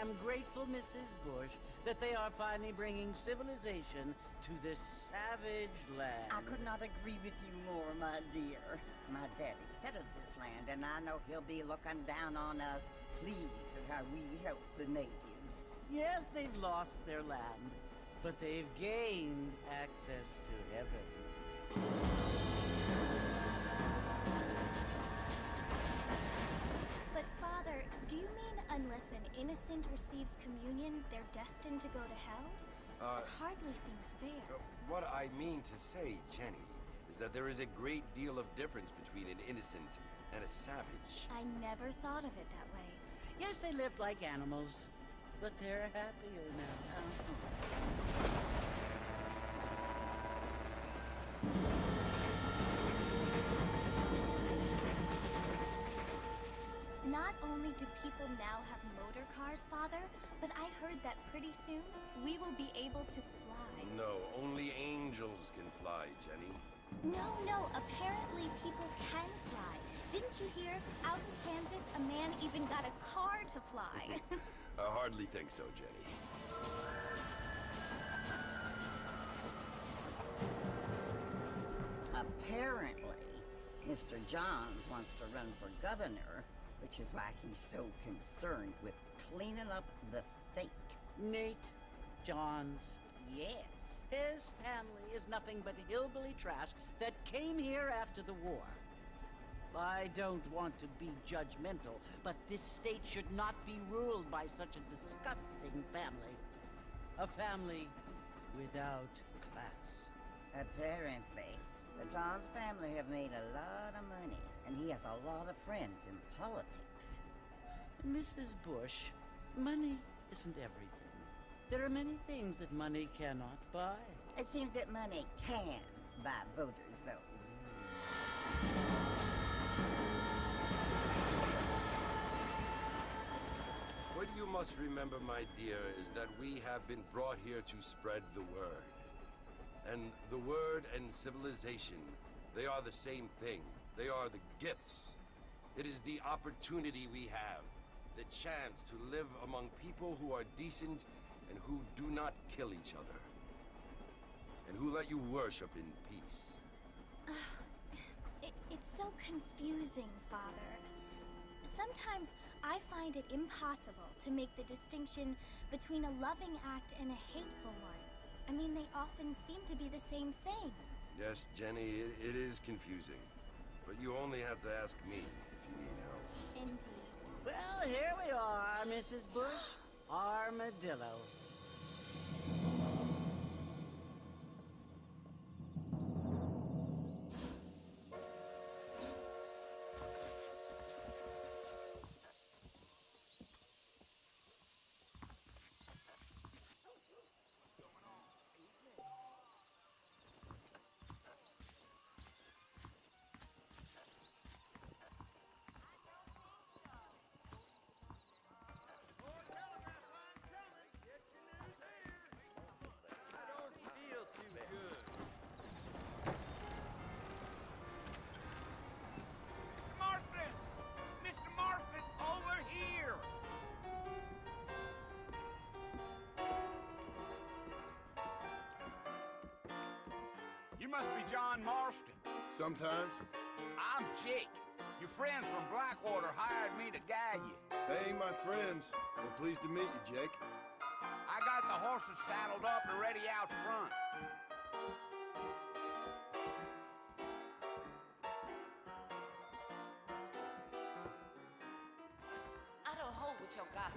am grateful, Mrs. Bush, that they are finally bringing civilization to this savage land. I could not agree with you more, my dear. My daddy settled this land, and I know he'll be looking down on us, pleased at how we help the natives. Yes, they've lost their land, but they've gained access to heaven. But, Father, do you mean unless an innocent receives communion, they're destined to go to hell? It hardly seems fair. What I mean to say, Jenny, is that there is a great deal of difference between an innocent and a savage. I never thought of it that way. Yes, they lived like animals, but they're happier now. Not only do people now have motor cars, Father, but I heard that pretty soon we will be able to fly. No, only angels can fly, Jenny. No, apparently people can fly. Didn't you hear? Out in Kansas, a man even got a car to fly. I hardly think so, Jenny. Apparently, Mr. Johns wants to run for governor, which is why he's so concerned with cleaning up the state. Nate Johns. Yes. His family is nothing but hillbilly trash that came here after the war. I don't want to be judgmental, but this state should not be ruled by such a disgusting family. A family without class. Apparently, the Johns family have made a lot of money, and he has a lot of friends in politics. Mrs. Bush, money isn't everything. There are many things that money cannot buy. It seems that money can buy voters, though. What you must remember, my dear, is that we have been brought here to spread the word. And the word and civilization, they are the same thing. They are the gifts. It is the opportunity we have, the chance to live among people who are decent and who do not kill each other, and who let you worship in peace. It's so confusing, Father. Sometimes I find it impossible to make the distinction between a loving act and a hateful one. I mean, they often seem to be the same thing. Yes, Jenny, it is confusing. But you only have to ask me if you need help. Indeed. Well, here we are, Mrs. Bush. Armadillo. You must be John Marston. Sometimes. I'm Jake. Your friends from Blackwater hired me to guide you. They ain't my friends. We're pleased to meet you, Jake. I got the horses saddled up and ready out front. I don't hold with your gossip.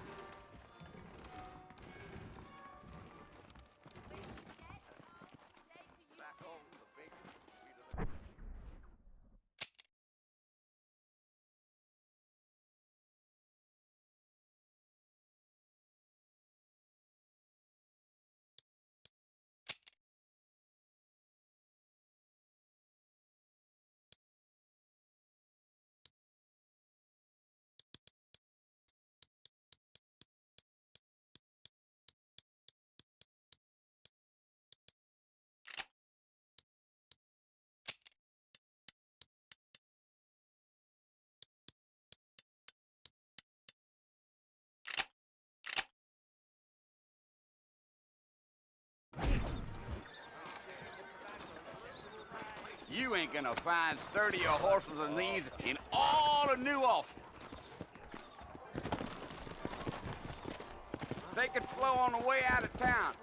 You ain't gonna find sturdier horses than these in all of New Austin. Take it slow on the way out of town.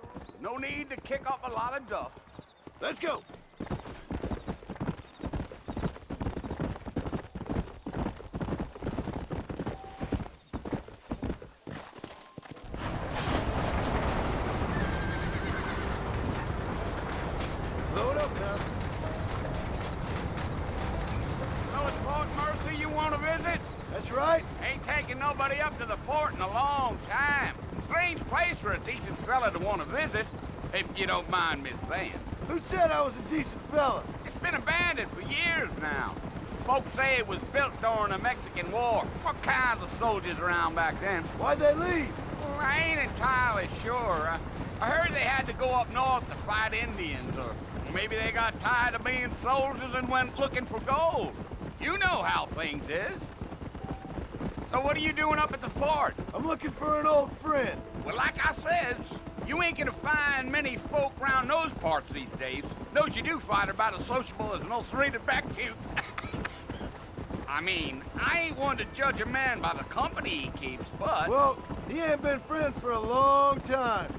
No need to kick up a lot of dust. Let's go! Slow it up now. So it's Fort Mercy you want to visit? That's right. Ain't taking nobody up to the fort in a long time. Strange place for a decent fella to want to visit, if you don't mind me saying. Who said I was a decent fella? It's been abandoned for years now. Folks say it was built during the Mexican War. What kinds of soldiers around back then? Why'd they leave? Well, I ain't entirely sure. I heard they had to go up north to fight Indians, or maybe they got tired of being soldiers and went looking for gold. You know how things is. So what are you doing up at the fort? I'm looking for an old friend. Well, like I says, you ain't gonna find many folk round those parts these days. Those you do find are about as sociable as an ulcerated back tooth. I mean, I ain't one to judge a man by the company he keeps, but... Well, he ain't been friends for a long time.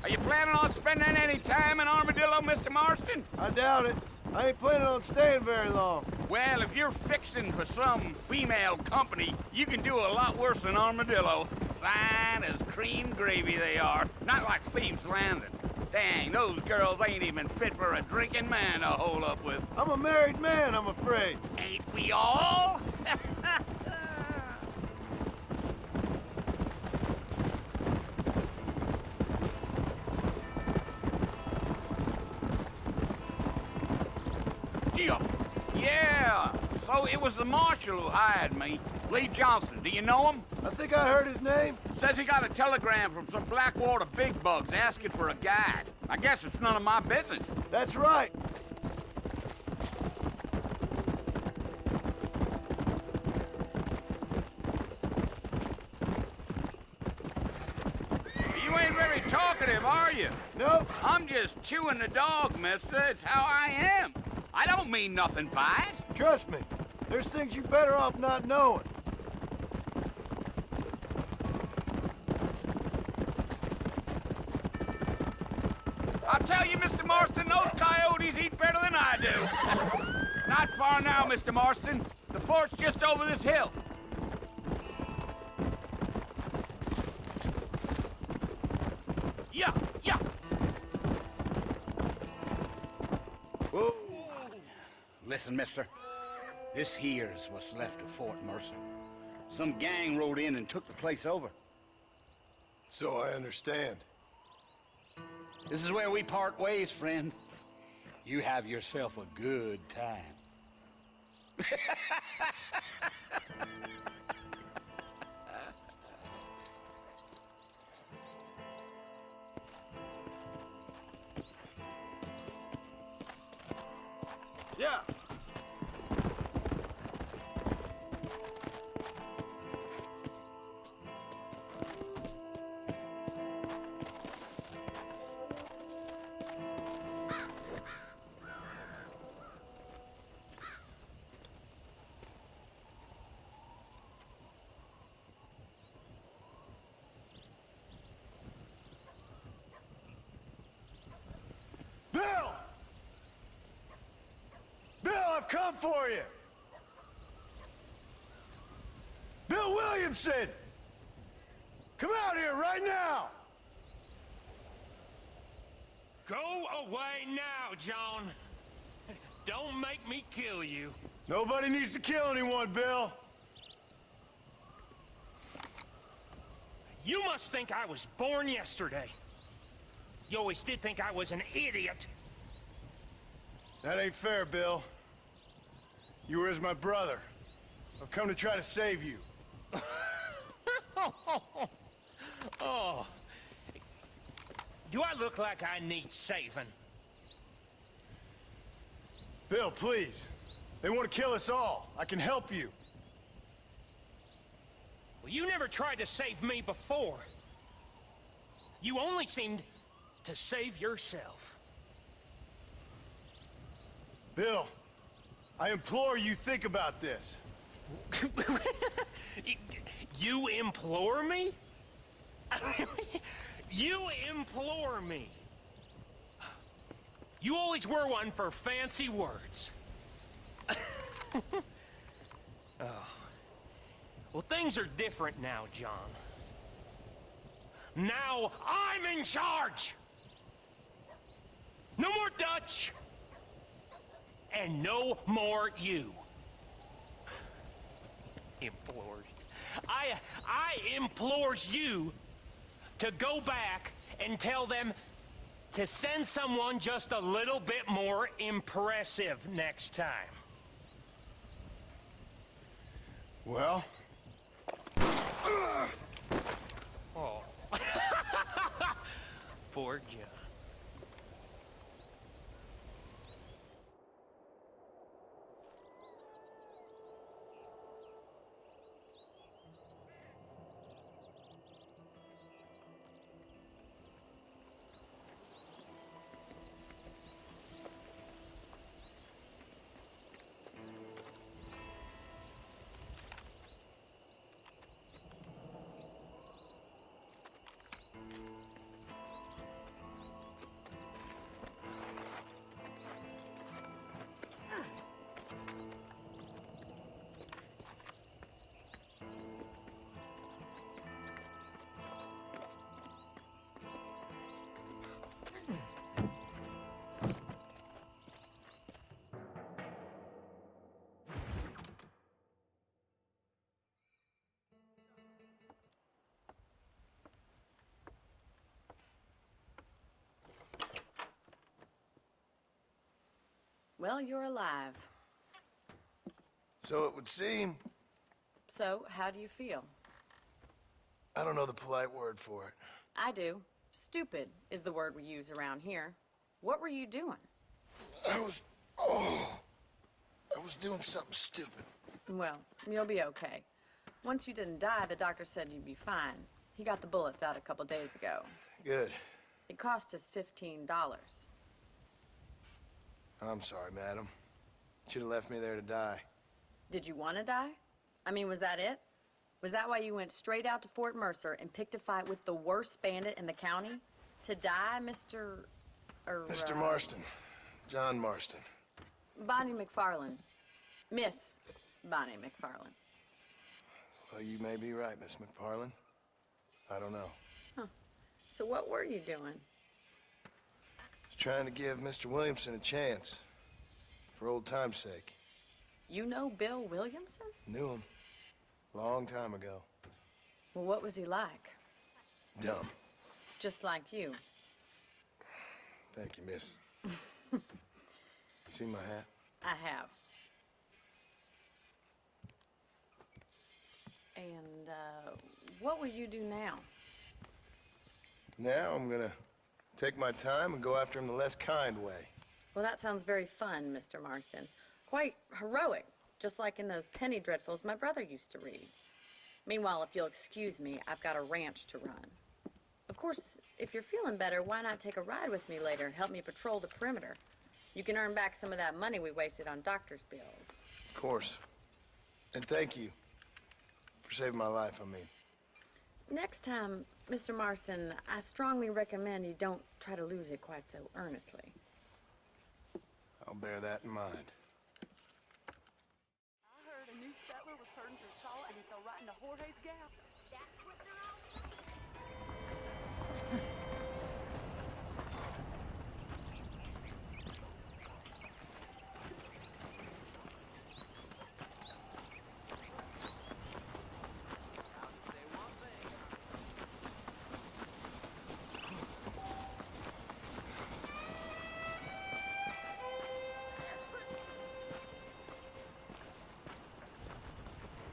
Are you planning on spending any time in Armadillo, Mr. Marston? I doubt it. I ain't planning on staying very long. Well, if you're fixing for some female company, you can do a lot worse than Armadillo. Fine as cream gravy they are. Not like Thieves Landing. Dang, those girls ain't even fit for a drinking man to hole up with. I'm a married man, I'm afraid. Ain't we all? Yeah, so it was the marshal who hired me, Lee Johnson. Do you know him? I think I heard his name. Says he got a telegram from some Blackwater big bugs asking for a guide. I guess it's none of my business. That's right. talkative, are you? Nope. I'm just chewing the dog, mister. It's how I am. I don't mean nothing by it. Trust me. There's things you're better off not knowing. I'll tell you, Mr. Marston, those coyotes eat better than I do. Not far now, Mr. Marston. The fort's just over this hill. Yeah, yeah. Whoa. Listen, mister. This here's what's left of Fort Mercer. Some gang rode in and took the place over. So I understand. This is where we part ways, friend. You have yourself a good time. Yeah. Bill! Bill, I've come for you! Bill Williamson! Come out here right now! Go away now, John. Don't make me kill you. Nobody needs to kill anyone, Bill. You must think I was born yesterday. You always did think I was an idiot. That ain't fair, Bill. You were as my brother. I've come to try to save you. Oh. Do I look like I need saving? Bill, please. They want to kill us all. I can help you. Well, you never tried to save me before. You only seemed to save yourself. Bill, I implore you think about this. You implore me? You implore me. You always were one for fancy words. Oh. Well, things are different now, John. Now I'm in charge! No more Dutch! And no more you. Implored. I implores you to go back and tell them to send someone just a little bit more impressive next time. Well? Oh. Poor John. Well, you're alive. So it would seem. So, how do you feel? I don't know the polite word for it. I do. Stupid is the word we use around here. What were you doing? I was doing something stupid. Well, you'll be okay. Once you didn't die, the doctor said you'd be fine. He got the bullets out a couple days ago. Good. It cost us $15. I'm sorry, madam. Should have left me there to die. Did you want to die? I mean, was that it? Was that why you went straight out to Fort Mercer and picked a fight with the worst bandit in the county? To die, Mr. Mr. Marston. John Marston. Bonnie McFarland. Miss Bonnie McFarland. Well, you may be right, Miss McFarland. I don't know. Huh. So what were you doing? Just trying to give Mr. Williamson a chance. For old time's sake. You know Bill Williamson? Knew him. Long time ago. Well, what was he like? Dumb. Just like you. Thank you, miss. You see my hat? I have. And, what will you do now? Now I'm gonna take my time and go after him the less kind way. Well, that sounds very fun, Mr. Marston. Quite heroic, just like in those penny dreadfuls my brother used to read. Meanwhile, if you'll excuse me, I've got a ranch to run. Of course, if you're feeling better, why not take a ride with me later and help me patrol the perimeter? You can earn back some of that money we wasted on doctor's bills. Of course. And thank you for saving my life, I mean. Next time, Mr. Marston, I strongly recommend you don't try to lose it quite so earnestly. I'll bear that in mind. I heard a new settler was turning to Chaw and he fell right into Jorge's gap. That's what they're all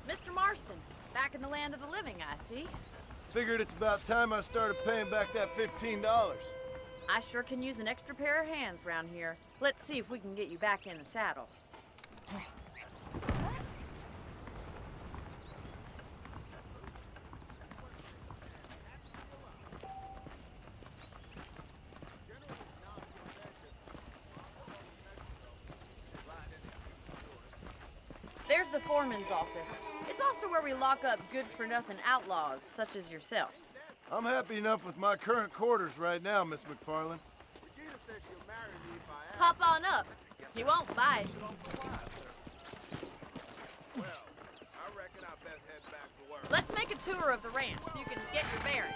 Mr. Marston, back in the land of the living, I see. Figured it's about time I started paying back that $15. I sure can use an extra pair of hands around here. Let's see if we can get you back in the saddle. There's the foreman's office. It's also where we lock up good-for-nothing outlaws, such as yourself. I'm happy enough with my current quarters right now, Miss McFarland. Hop on up. He won't bite. Let's make a tour of the ranch so you can get your bearings.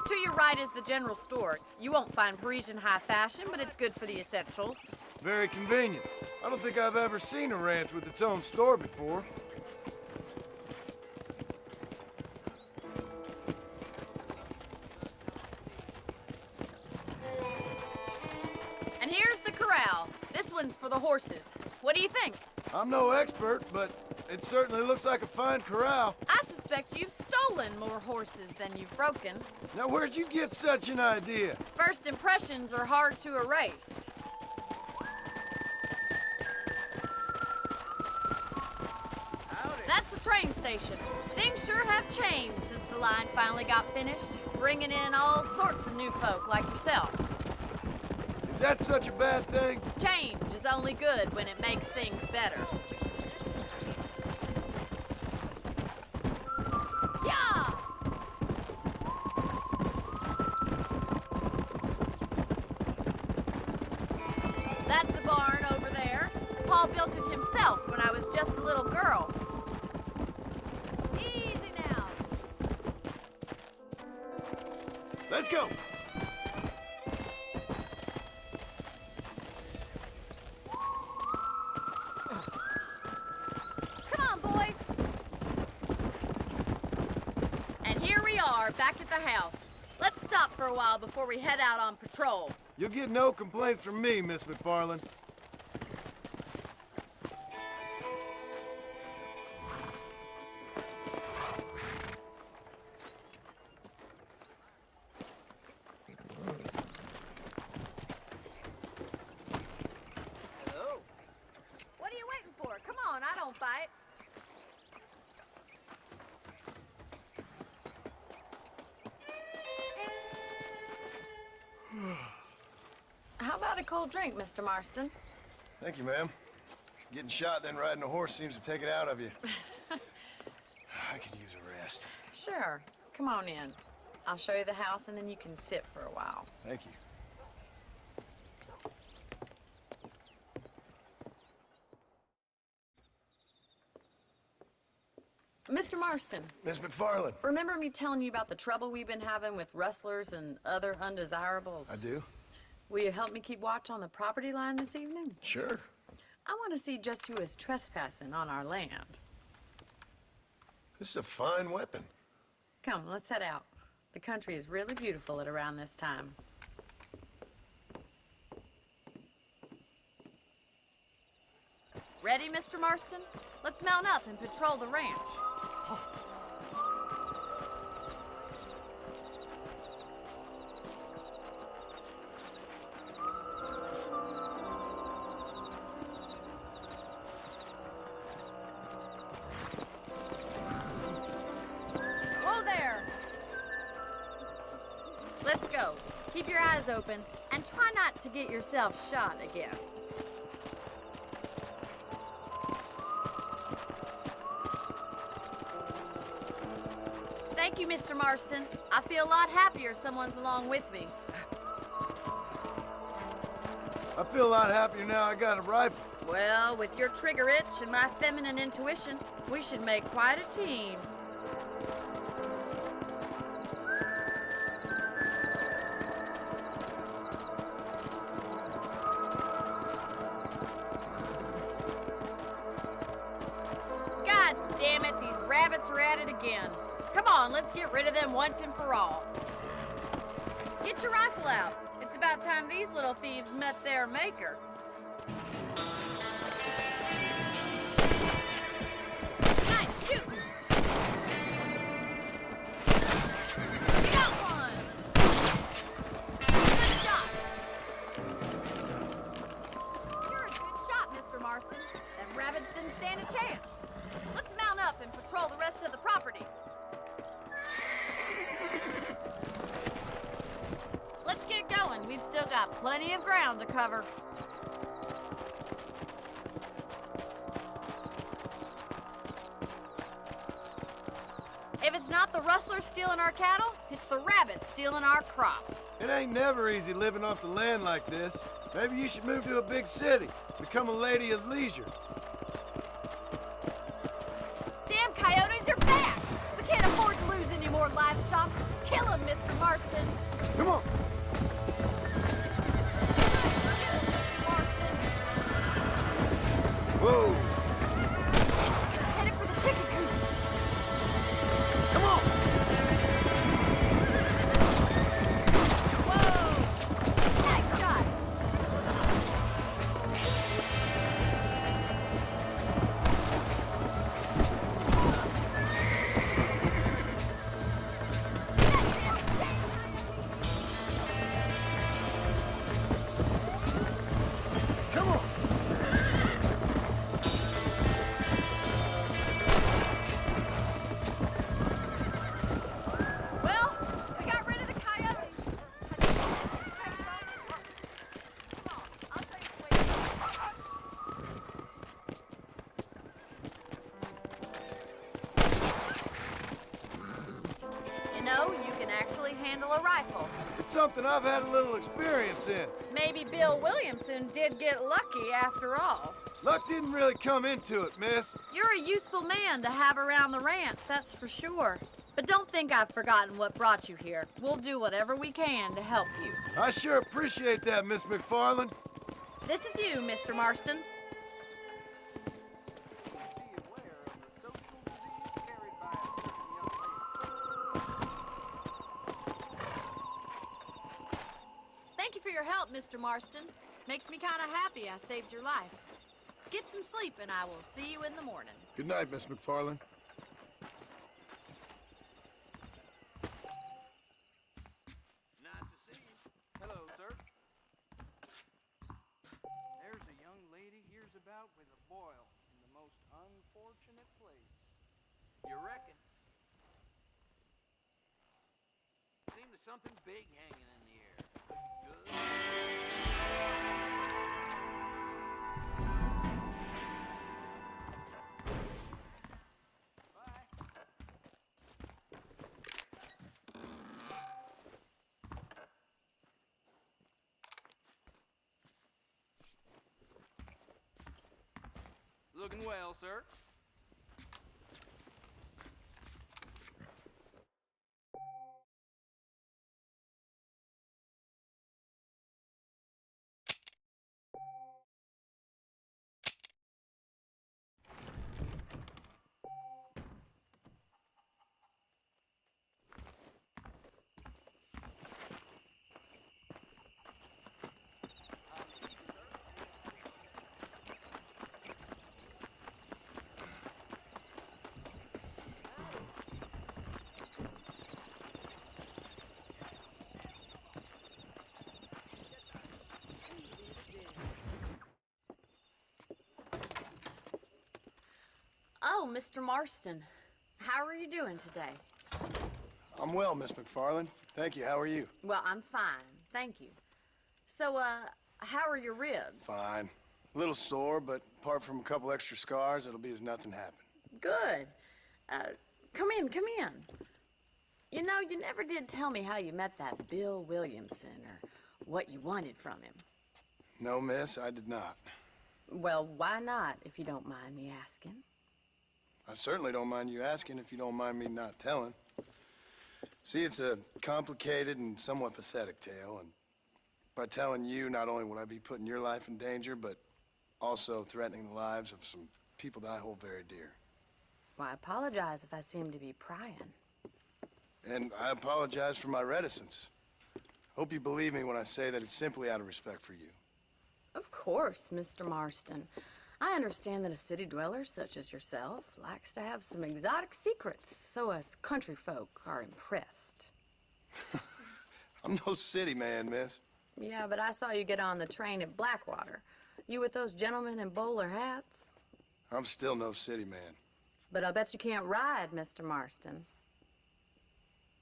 To your right is the general store. You won't find Parisian high fashion, but it's good for the essentials. Very convenient. I don't think I've ever seen a ranch with its own store before. And here's the corral. This one's for the horses. What do you think? I'm no expert, but it certainly looks like a fine corral. I suspect you've stolen more horses than you've broken. Now, where'd you get such an idea? First impressions are hard to erase. That's the train station. Things sure have changed since the line finally got finished, bringing in all sorts of new folk like yourself. Is that such a bad thing? Change is only good when it makes things better. Yeah! That's the barn over there. Paul built it himself when I was just a little girl. Easy now. Let's go. Come on, boy. And here we are, back at the house. Let's stop for a while before we head out on patrol. You'll get no complaints from me, Miss McFarland. How about a cold drink, Mr. Marston? Thank you, ma'am. Getting shot, then riding a horse seems to take it out of you. I could use a rest. Sure. Come on in. I'll show you the house, and then you can sit for a while. Thank you. Mr. Marston. Miss McFarland. Remember me telling you about the trouble we've been having with rustlers and other undesirables? I do. Will you help me keep watch on the property line this evening? Sure. I want to see just who is trespassing on our land. This is a fine weapon. Come, let's head out. The country is really beautiful at around this time. Ready, Mr. Marston? Let's mount up and patrol the ranch. Whoa there! Let's go. Keep your eyes open and try not to get yourself shot again. Thank you, Mr. Marston. I feel a lot happier someone's along with me. I feel a lot happier now I got a rifle. Well, with your trigger itch and my feminine intuition, we should make quite a team. God damn it, these rabbits are at it again. Come on, let's get rid of them once and for all. Get your rifle out. It's about time these little thieves met their maker. Nice shooting. Got one. Good shot. You're a good shot, Mr. Marston. Them rabbits didn't stand a chance. Let's mount up and patrol the rest of the property. Let's get going. We've still got plenty of ground to cover. If it's not the rustlers stealing our cattle, it's the rabbits stealing our crops. It ain't never easy living off the land like this. Maybe you should move to a big city. Become a lady of leisure. Damn coyotes are back! We can't afford to lose any more livestock. Kill them, Mr. Marston. Come on. Whoa. Headed for the chicken coop. Come on. Whoa! Nice shot. Come on. Well, we got rid of the coyotes. Come on, I'll show you the way. You know, you can actually handle a rifle. It's something I've had a little experience in. Maybe Bill Williamson did get lucky after all. Luck didn't really come into it, miss. You're a useful man to have around the ranch, that's for sure. But don't think I've forgotten what brought you here. We'll do whatever we can to help you. I sure appreciate that, Miss McFarland. This is you, Mr. Marston. Thank you for your help, Mr. Marston. Makes me kind of happy I saved your life. Get some sleep and I will see you in the morning. Good night, Miss McFarland. Nice to see you. Hello, sir. There's a young lady here's about with a boil in the most unfortunate place. You reckon? Seems there's something big hanging in the air. Good. looking well, sir. Oh, Mr. Marston, how are you doing today? I'm well, Miss McFarland. Thank you. How are you? Well, I'm fine, thank you. So, how are your ribs? Fine. A little sore, but apart from a couple extra scars, it'll be as nothing happened. Good. Come in, come in. You know, you never did tell me how you met that Bill Williamson or what you wanted from him. No, miss, I did not. Well, why not, if you don't mind me asking? I certainly don't mind you asking if you don't mind me not telling. See, it's a complicated and somewhat pathetic tale, and by telling you, not only would I be putting your life in danger, but also threatening the lives of some people that I hold very dear. Well, I apologize if I seem to be prying. And I apologize for my reticence. Hope you believe me when I say that it's simply out of respect for you. Of course, Mr. Marston. I understand that a city dweller such as yourself likes to have some exotic secrets, so us country folk are impressed. I'm no city man, miss. Yeah, but I saw you get on the train at Blackwater. You with those gentlemen in bowler hats? I'm still no city man. But I bet you can't ride, Mr. Marston.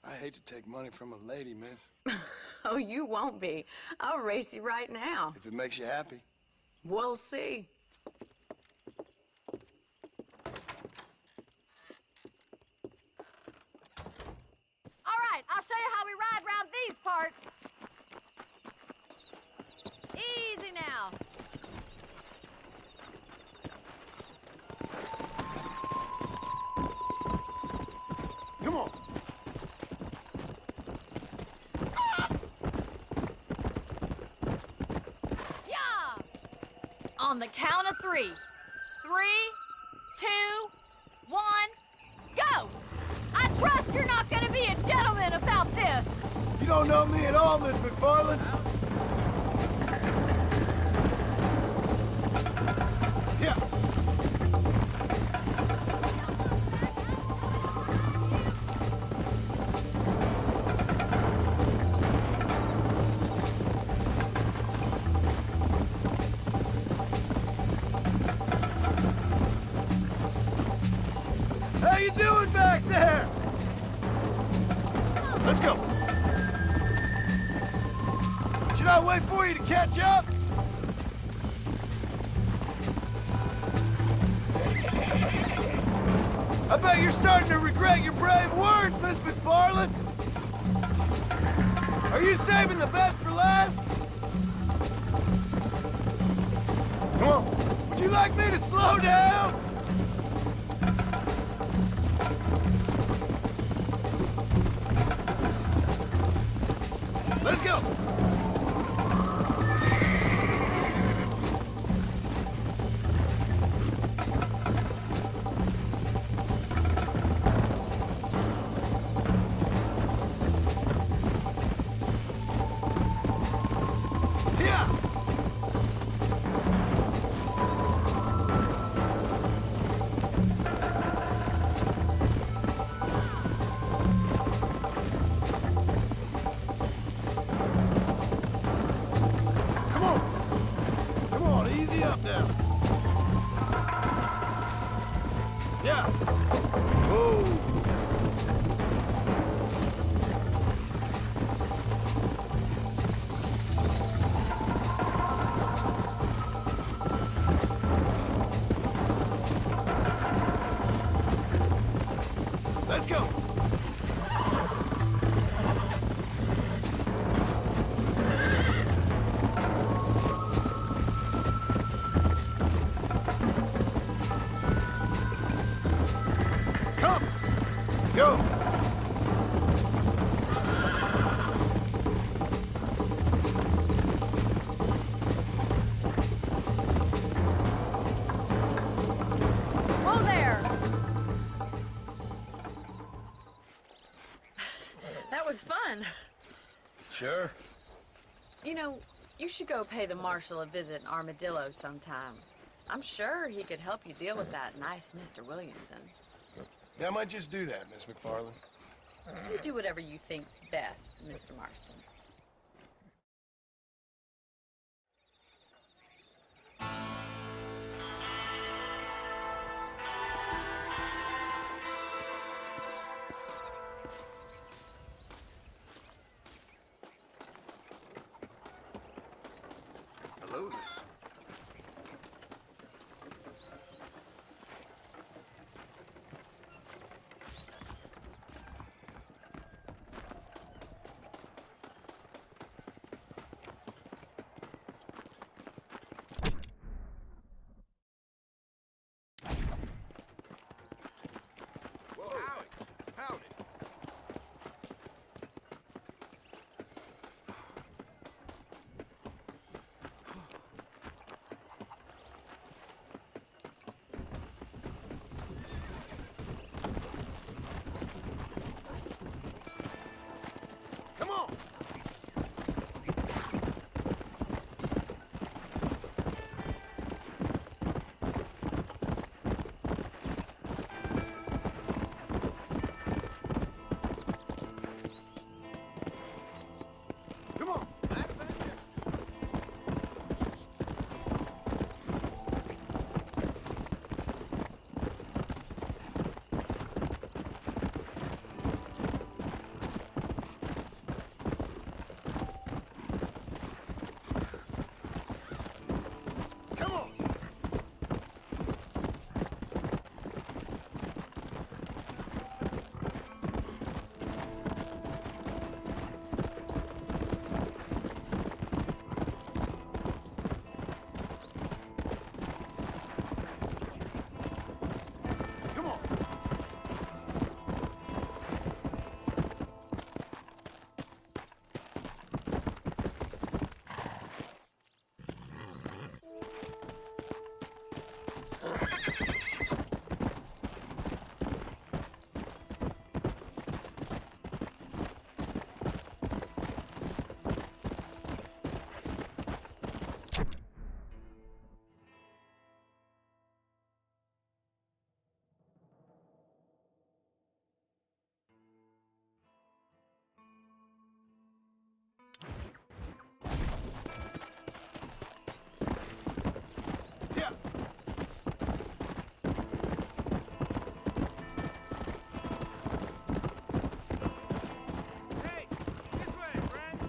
I hate to take money from a lady, miss. Oh, you won't be. I'll race you right now. If it makes you happy. We'll see. All right, I'll show you how we ride around these parts. Easy now. Come on. Yeah! On the count of 3. 3, 2, 1, go! I trust you're not gonna be a gentleman about this. You don't know me at all, Miss McFarland. Yeah. How you doing back there? Let's go. Should I wait for you to catch up? I bet you're starting to regret your brave words, Miss McFarland. Are you saving the best for last? Come on. Would you like me to slow down? Let's go! Yeah! Come on, easy up now. Yeah. Whoa. Let's go. sure? You know, you should go pay the marshal a visit in Armadillo sometime. I'm sure he could help you deal with that nice Mr. Williamson. Yeah, I might just do that, Miss McFarland. You do whatever you think's best, Mr. Marston. Hello there. Howdy. Come on! Come on! Come on! Come on! Yeah! Hey, this way, friend.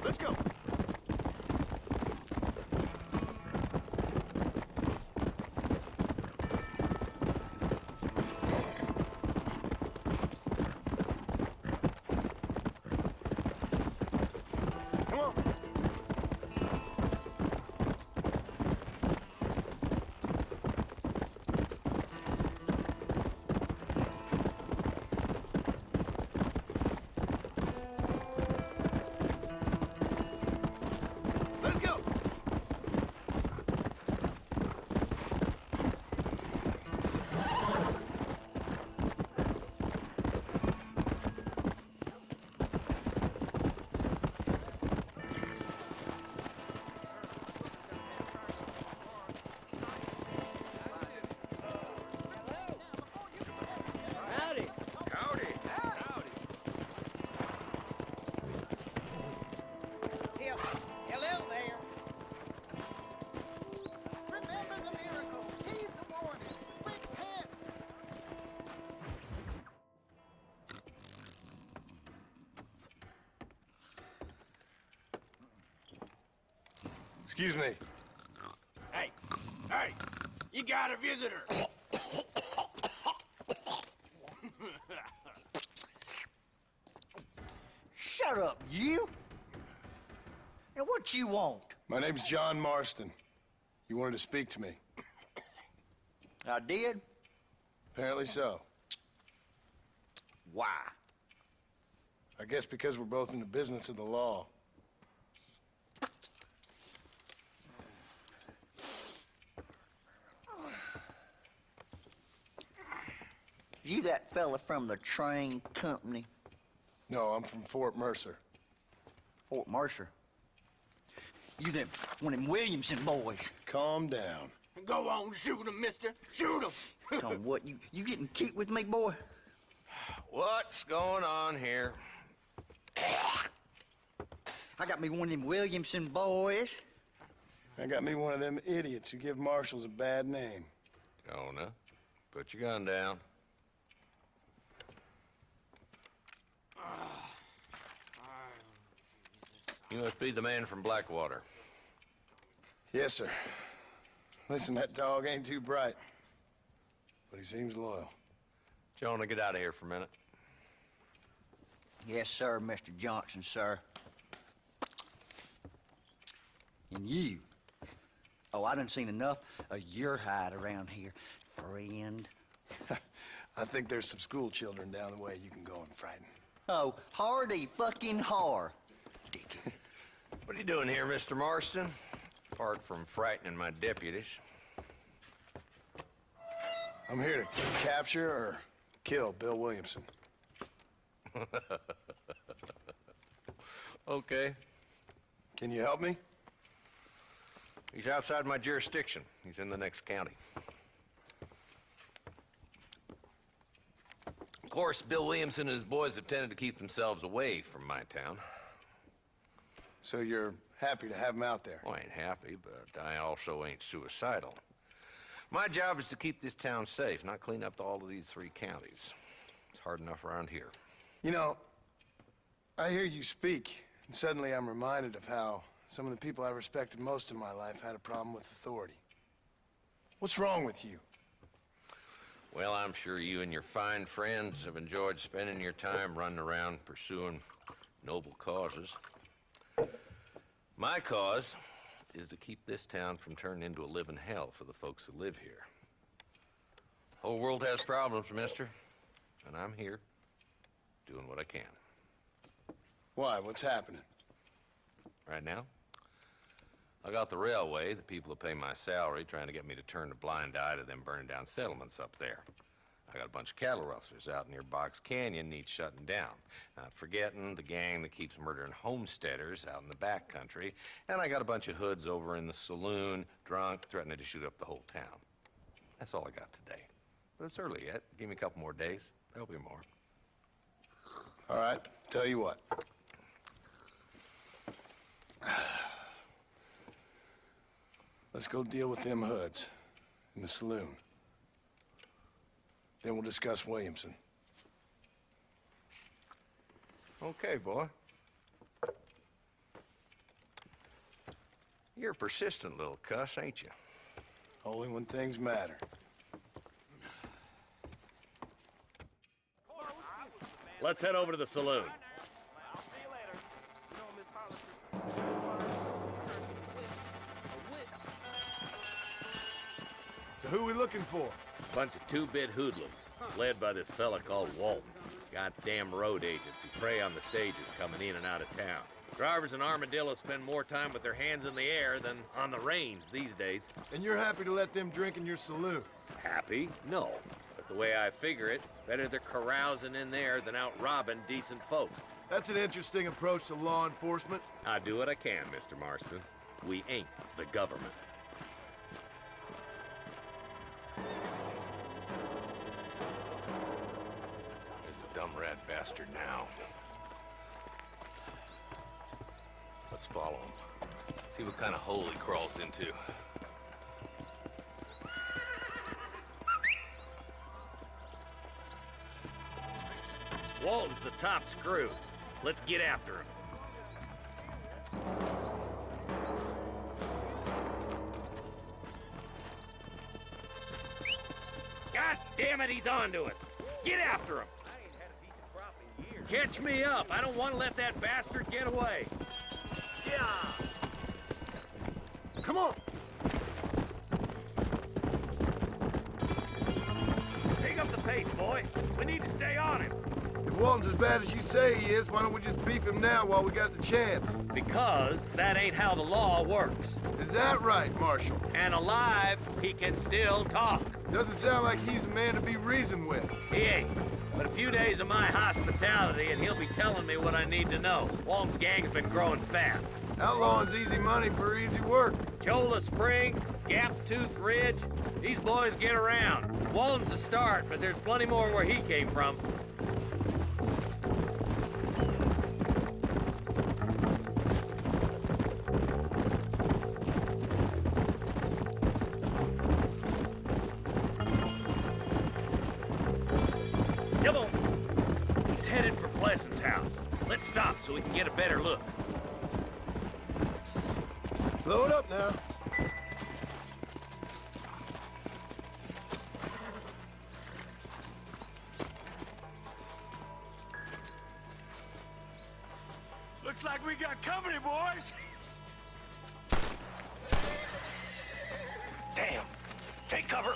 Let's go! Come on! Let's go! Howdy. Howdy. Hello there. Remember the miracle. Heed the warning. Repent. Excuse me. Hey, you got a visitor. Shut up, you! And what you want? My name's John Marston. You wanted to speak to me. I did? Apparently so. Why? I guess because we're both in the business of the law. You that fella from the train company? No, I'm from Fort Mercer. Fort Mercer? You them, one of them Williamson boys. Calm down. Go on, shoot him, mister. Shoot him. Come on, what, you getting kicked with me, boy? What's going on here? I got me one of them Williamson boys. I got me one of them idiots who give marshals a bad name. Jonah, put your gun down. You must be the man from Blackwater. Yes, sir. Listen, that dog ain't too bright, but he seems loyal. Jonah, get out of here for a minute. Yes, sir, Mr. Johnson, sir. And you. Oh, I done seen enough of your hide around here, friend. I think there's some school children down the way you can go and frighten. Oh, hardy fucking har. Dickhead. What are you doing here, Mr. Marston? Apart from frightening my deputies. I'm here to capture or kill Bill Williamson. Okay. Can you help me? He's outside my jurisdiction. He's in the next county. Of course, Bill Williamson and his boys have tended to keep themselves away from my town. So you're happy to have him out there? Well, I ain't happy, but I also ain't suicidal. My job is to keep this town safe, not clean up all of these 3 counties. It's hard enough around here. You know, I hear you speak, and suddenly I'm reminded of how some of the people I respected most in my life had a problem with authority. What's wrong with you? Well, I'm sure you and your fine friends have enjoyed spending your time running around pursuing noble causes. My cause is to keep this town from turning into a living hell for the folks who live here. The whole world has problems, mister, and I'm here doing what I can. Why? What's happening? Right now, I got the railway, the people who pay my salary, trying to get me to turn a blind eye to them burning down settlements up there. I got a bunch of cattle rustlers out near Box Canyon needs shutting down. Not forgetting the gang that keeps murdering homesteaders out in the back country. And I got a bunch of hoods over in the saloon, drunk, threatening to shoot up the whole town. That's all I got today. But it's early yet. Give me a couple more days. There'll be more. All right, tell you what. Let's go deal with them hoods in the saloon. Then we'll discuss Williamson. Okay, boy. You're a persistent little cuss, ain't you? Only when things matter. Let's head over to the saloon. I'll see you later. You know, Miss Hollister. So who are we looking for? Bunch of 2-bit hoodlums, led by this fella called Walton. Goddamn road agents who prey on the stages coming in and out of town. Drivers in Armadillo spend more time with their hands in the air than on the reins these days. And you're happy to let them drink in your saloon? Happy? No. But the way I figure it, better they're carousing in there than out robbing decent folk. That's an interesting approach to law enforcement. I do what I can, Mr. Marston. We ain't the government. There's the dumb rat bastard now. Let's follow him. See what kind of hole he crawls into. Walton's the top screw. Let's get after him. God damn it, he's on to us. Get after him. I ain't had a decent crop in years. Catch me up. I don't want to let that bastard get away. Yeah. Come on. Pick up the pace, boy. We need to stay on him. If Walton's as bad as you say he is, why don't we just beef him now while we got the chance? Because that ain't how the law works. Is that right, Marshal? And alive, he can still talk. Doesn't sound like he's a man to be reasoned with. He ain't. But a few days of my hospitality and he'll be telling me what I need to know. Walton's gang's been growing fast. Outlawing's easy money for easy work. Cholla Springs, Gap Tooth Ridge, these boys get around. Walton's a start, but there's plenty more where he came from. Come on. He's headed for Pleasant's house. Let's stop so we can get a better look. Slow it up now. Looks like we got company, boys. Damn. Take cover.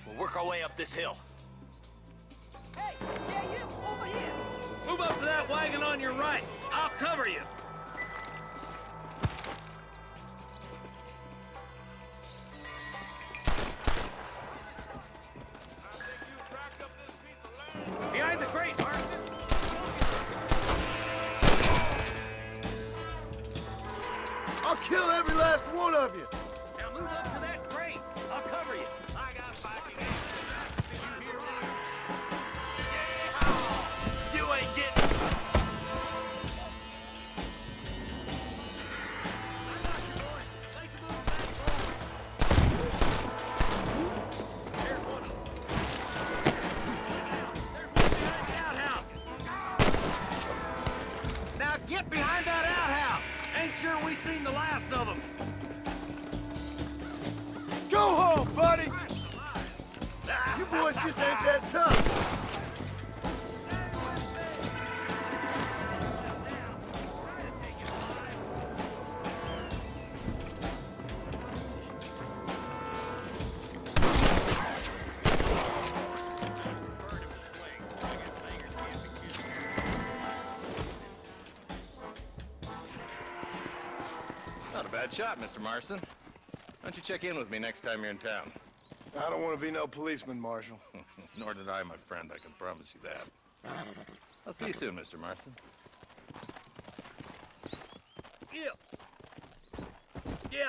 We'll work our way up this hill. Hey, yeah, you, over here. Move up to that wagon on your right. I'll cover you. Behind the crate, Marston. I'll kill every last one of you. Now move up to that crate. I'll cover you. I got fighting hands. You hear me? Yeah! You ain't getting... I got you, boy. Make a move back forward. There's one. There's one behind the outhouse. Now get behind that outhouse. Ain't sure we seen the last of them. Go home, buddy. You boys just ain't that tough. Not a bad shot, Mr. Marston. Why don't you check in with me next time you're in town? I don't want to be no policeman, Marshal. Nor did I, my friend, I can promise you that. I'll see you soon, Mr. Marston. Yeah. Yeah.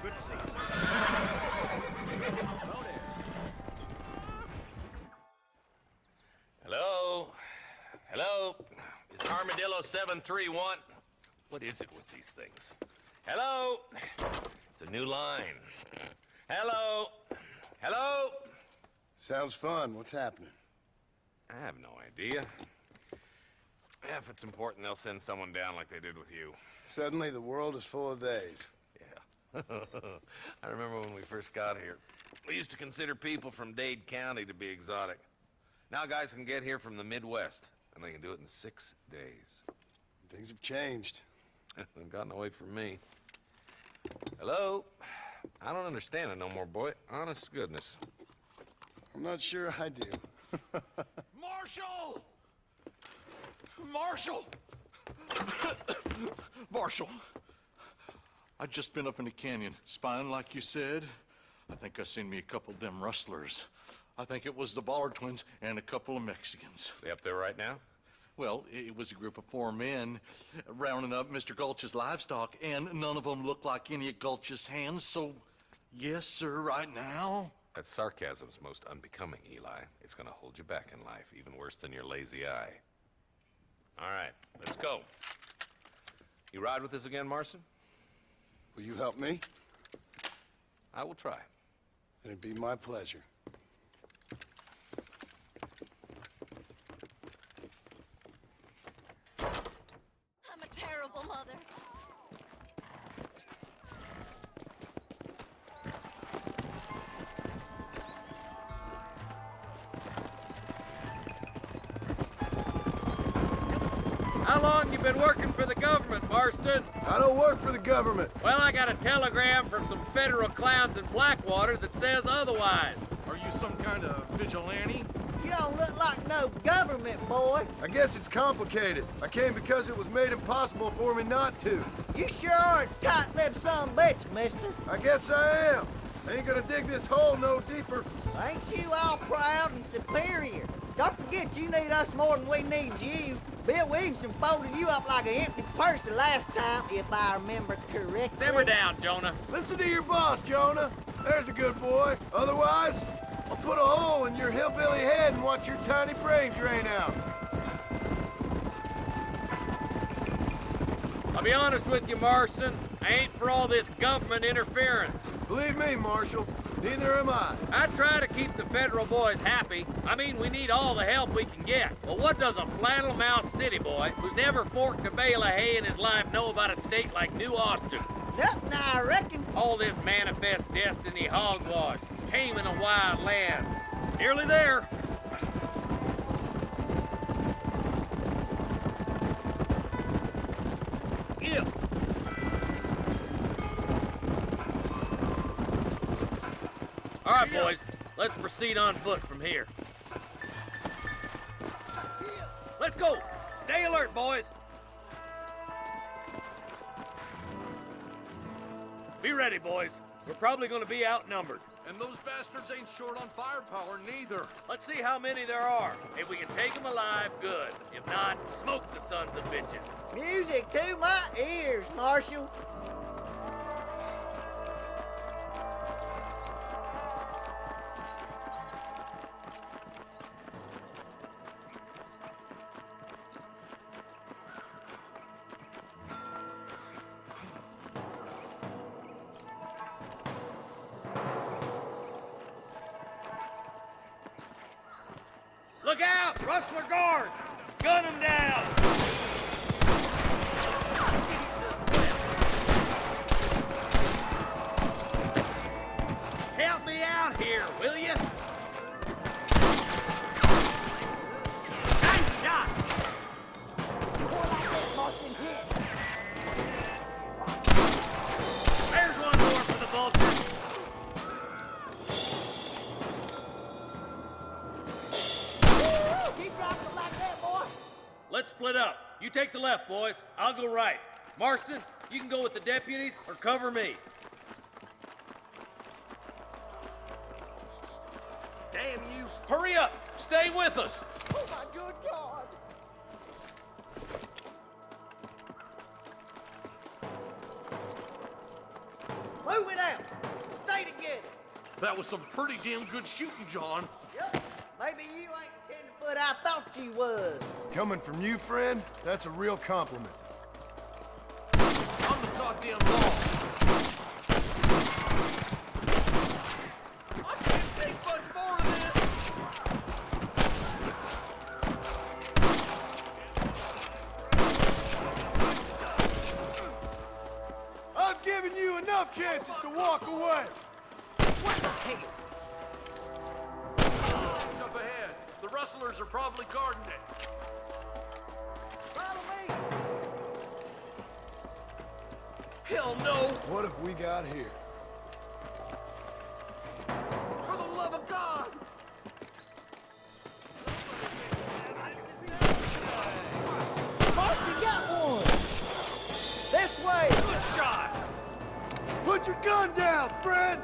Good to see you, sir. Hello there. Hello? Hello? Is Armadillo 731? What is it with these things? Hello? It's a new line. Hello? Hello? Sounds fun. What's happening? I have no idea. Yeah, if it's important, they'll send someone down like they did with you. Suddenly, the world is full of theys. Yeah. I remember when we first got here. We used to consider people from Dade County to be exotic. Now guys can get here from the Midwest, and they can do it in 6 days. Things have changed. They've gotten away from me. Hello? I don't understand it no more, boy. Honest to goodness. I'm not sure I do. Marshal! Marshal! Marshal! I just been up in the canyon, spying like you said. I think I seen me a couple of them rustlers. I think it was the Ballard twins and a couple of Mexicans. They up there right now? Well, it was a group of 4 men rounding up Mr. Gulch's livestock, and none of them looked like any of Gulch's hands, so yes, sir, right now. That sarcasm's most unbecoming, Eli. It's gonna hold you back in life, even worse than your lazy eye. All right, let's go. You ride with us again, Marston? Will you help me? I will try. It'd be my pleasure. I'm a terrible mother. How long you been working for the government, Marston? I don't work for the government. Well, I got a telegram from some federal clowns in Blackwater that says otherwise. Are you some kind of vigilante? You don't look like no government boy. I guess it's complicated. I came because it was made impossible for me not to. You sure are a tight-lipped son of a bitch, mister. I guess I am. I ain't gonna dig this hole no deeper. Ain't you all proud and superior? Don't forget you need us more than we need you. Bill Williamson folded you up like an empty purse the last time, if I remember correctly. Simmer down, Jonah. Listen to your boss, Jonah. There's a good boy. Otherwise, I'll put a hole in your hillbilly head and watch your tiny brain drain out. I'll be honest with you, Marston. I ain't for all this government interference. Believe me, Marshal, neither am I. I try to keep the federal boys happy. I mean, we need all the help we can get. But what does a flannel-mouthed city boy who's never forked a bale of hay in his life know about a state like New Austin? Nothing, I reckon. All this manifest destiny hogwash, taming a wild land. Nearly there. Yeah. All right, boys, let's proceed on foot from here. Let's go. Stay alert, boys. Be ready, boys. We're probably going to be outnumbered. And those bastards ain't short on firepower, neither. Let's see how many there are. If we can take them alive, good. If not, smoke the sons of bitches. Music to my ears, Marshal. Look out! Rustler guard! Gun them down! Help me out here, will you? Nice shot! There's one more for the vultures. Keep dropping like that, boy. Let's split up. You take the left, boys. I'll go right. Marston, you can go with the deputies or cover me. Damn you! Hurry up! Stay with us! Oh, my good God. Move it out. Stay together. That was some pretty damn good shooting, John. Yep. Maybe you ain't the tenderfoot I thought you was. Coming from you, friend, that's a real compliment. I'm the goddamn law. I can't take much more of this. I've given you enough chances to walk away. What the hell? Up ahead. The rustlers are probably guarding it. Follow me. Hell no! What have we got here? For the love of God! Marston got one. This way. Good shot! Put your gun down, friend!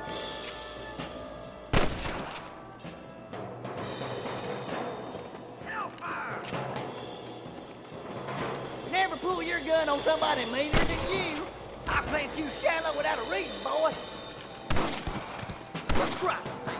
Never pull your gun on somebody meaner than you. I plant you shallow without a reason, boy. For Christ's sake.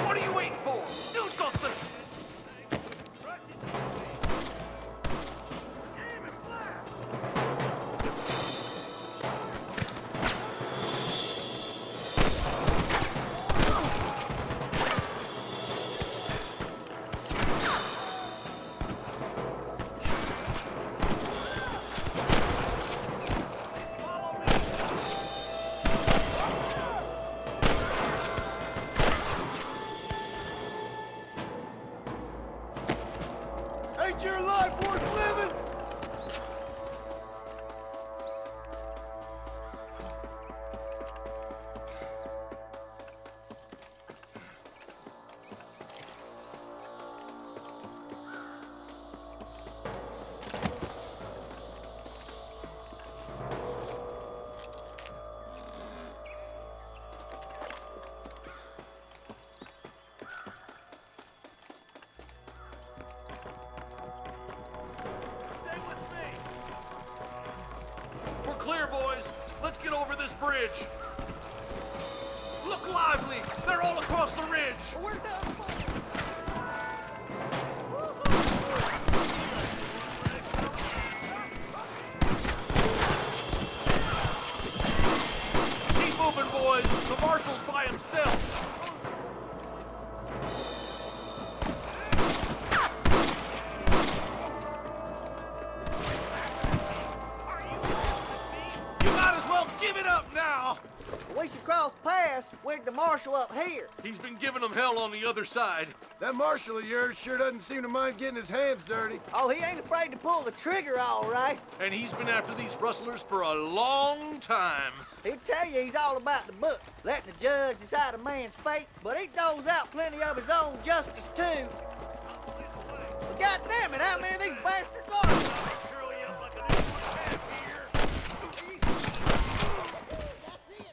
What are you waiting for? Do something! Ain't your life worth living? We're clear, boys. Let's get over this bridge. Look lively. They're all across the ridge. We're done. Keep moving, boys. The marshal's by himself. You might as well give it up now. We should cross past with the marshal up here. He's been giving them hell on the other side. That marshal of yours sure doesn't seem to mind getting his hands dirty. Oh, he ain't afraid to pull the trigger, all right. And he's been after these rustlers for a long time. He'll tell you he's all about the book, letting the judge decide a man's fate, but he doles out plenty of his own justice, too. But God damn it, how many of these bastards are there? That's it.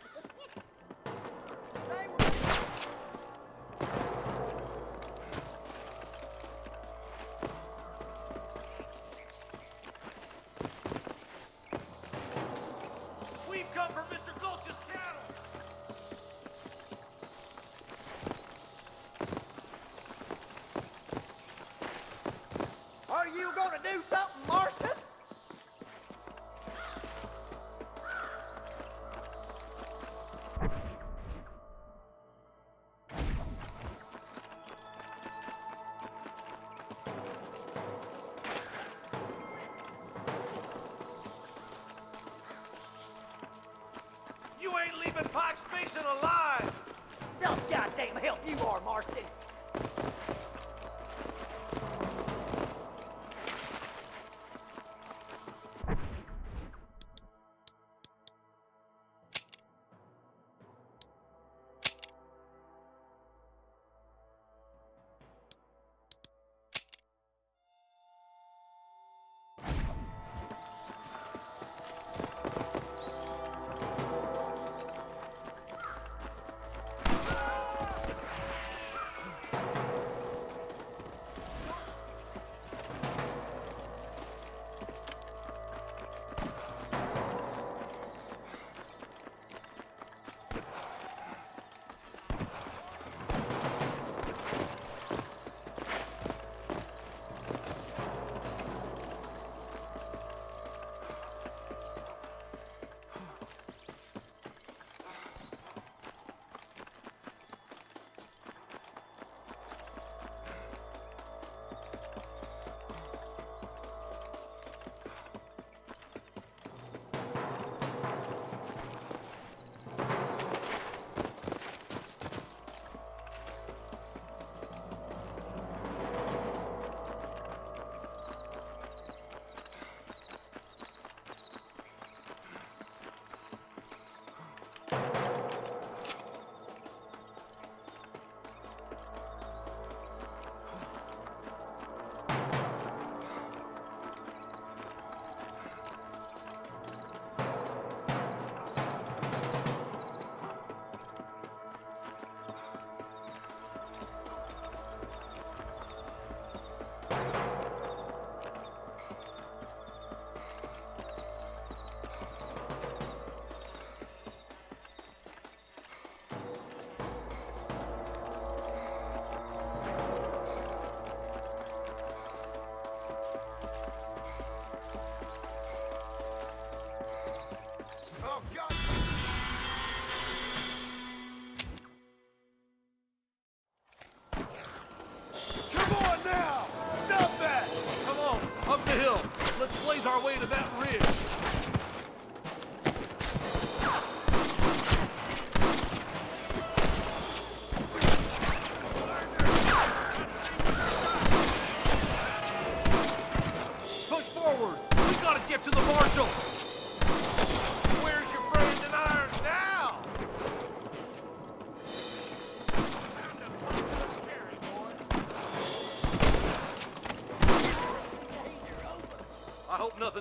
Stay with me. We've come for Mr. Gulch's cattle. Are you gonna do something, Marston? You ain't leaving Pike's Basin alive. Oh, goddamn help you are, Marston.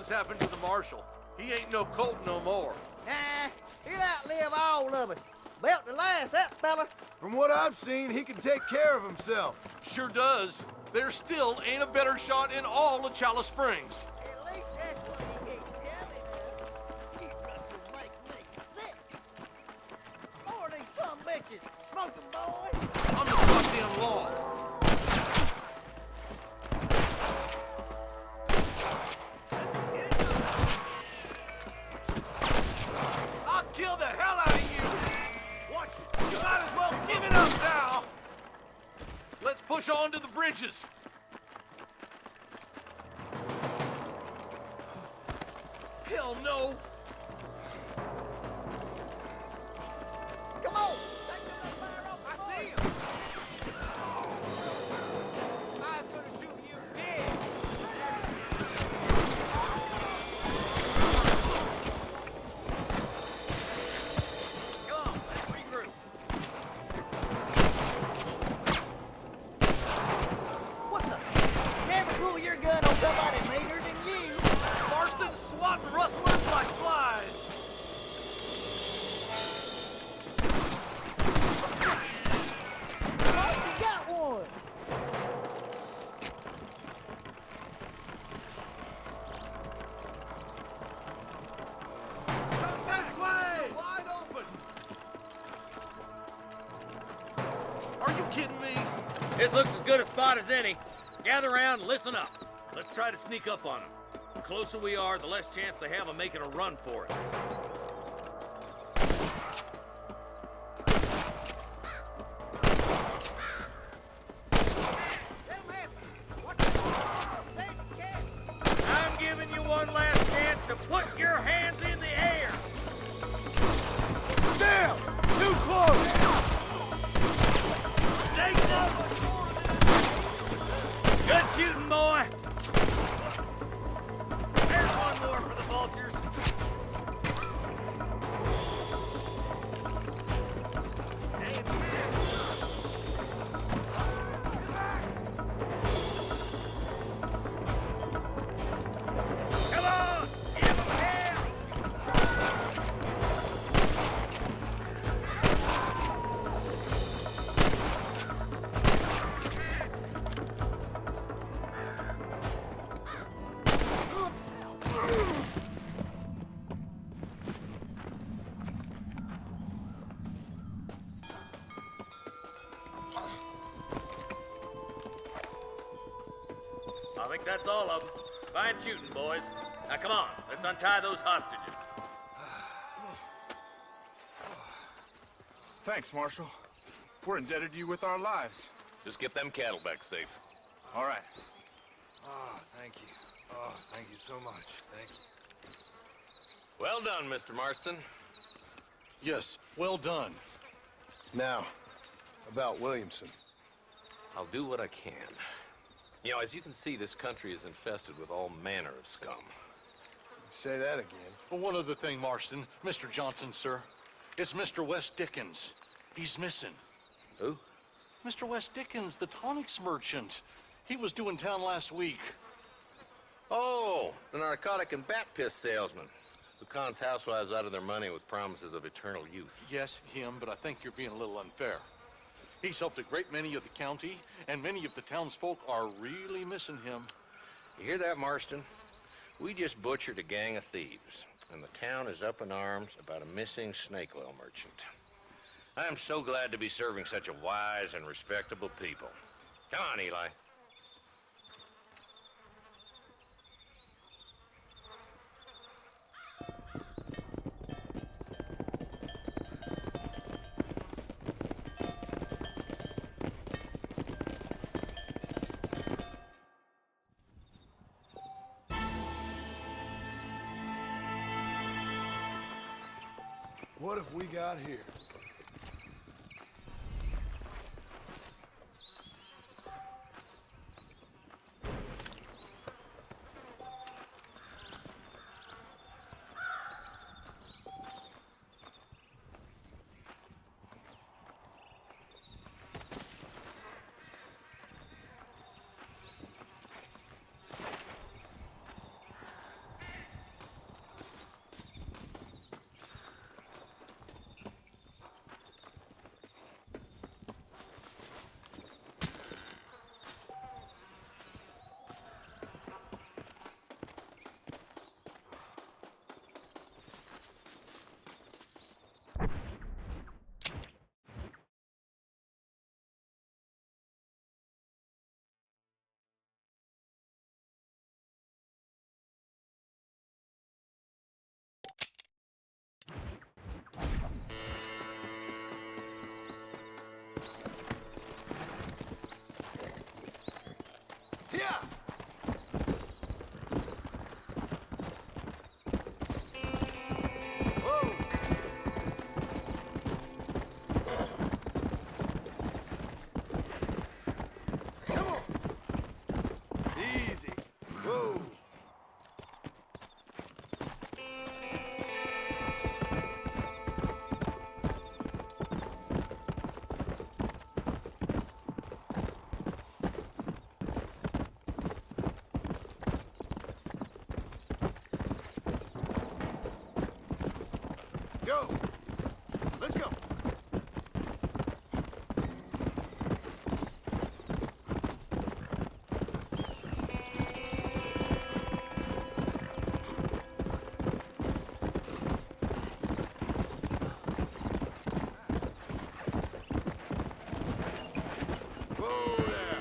things happened to the marshal. He ain't no colt no more. Nah, he'll outlive all of us. Built to last, that fella. From what I've seen, he can take care of himself. Sure does. There still ain't a better shot in all of Chalice Springs. At least that's what he keeps telling us. These rustlers make me sick. More of these some bitches. Smoke 'em, boys. I'm the goddamn law. I'll kill the hell out of you! Watch it. You might as well give it up now! Let's push on to the bridges. Hell no! Come on. Take the little fire off. I see him. I was gonna shoot you dead. Come on, let's regroup. What the? Never pull your gun on somebody meaner than you. Marston's swatting rustlers like flies. Marston got one. This way! Wide open! Are you kidding me? This looks as good a spot as any. Gather around and listen up. Let's try to sneak up on them. The closer we are, the less chance they have of making a run for it. I'm giving you one last chance to put your hands in the air. Damn! Too close! Take cover! Good shooting, boy. There's one more for the vultures. Come on! Give 'em hell! I think that's all of them. Fine shooting, boys. Now come on, let's untie those hostages. Thanks, Marshal. We're indebted to you with our lives. Just get them cattle back safe. All right. Oh, thank you. Oh, thank you so much. Thank you. Well done, Mr. Marston. Yes, well done. Now, about Williamson. I'll do what I can. You know, as you can see, this country is infested with all manner of scum. Say that again. Well, one other thing, Marston. Mr. Johnson, sir. It's Mr. Wes Dickens. He's missing. Who? Mr. Wes Dickens, the tonics merchant. He was due in town last week. Oh, the narcotic and bat piss salesman who cons housewives out of their money with promises of eternal youth. Yes, him, but I think you're being a little unfair. He's helped a great many of the county, and many of the townsfolk are really missing him. You hear that, Marston? We just butchered a gang of thieves, and the town is up in arms about a missing snake oil merchant. I am so glad to be serving such a wise and respectable people. Come on, Eli. What have we got here? Easy. Whoa. Go. Let's go. Whoa there.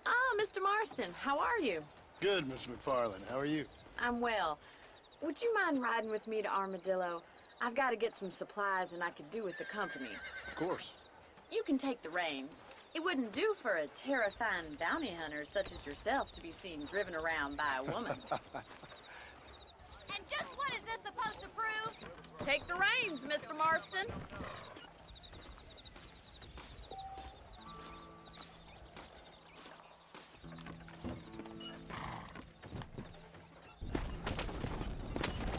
Ah, Mr. Marston, how are you? Good, Miss McFarland. How are you? I'm well. Would you mind riding with me to Armadillo? I've got to get some supplies and I could do with the company. Of course. You can take the reins. It wouldn't do for a terrifying bounty hunter such as yourself to be seen driven around by a woman. And just what is this supposed to prove? Take the reins, Mr. Marston.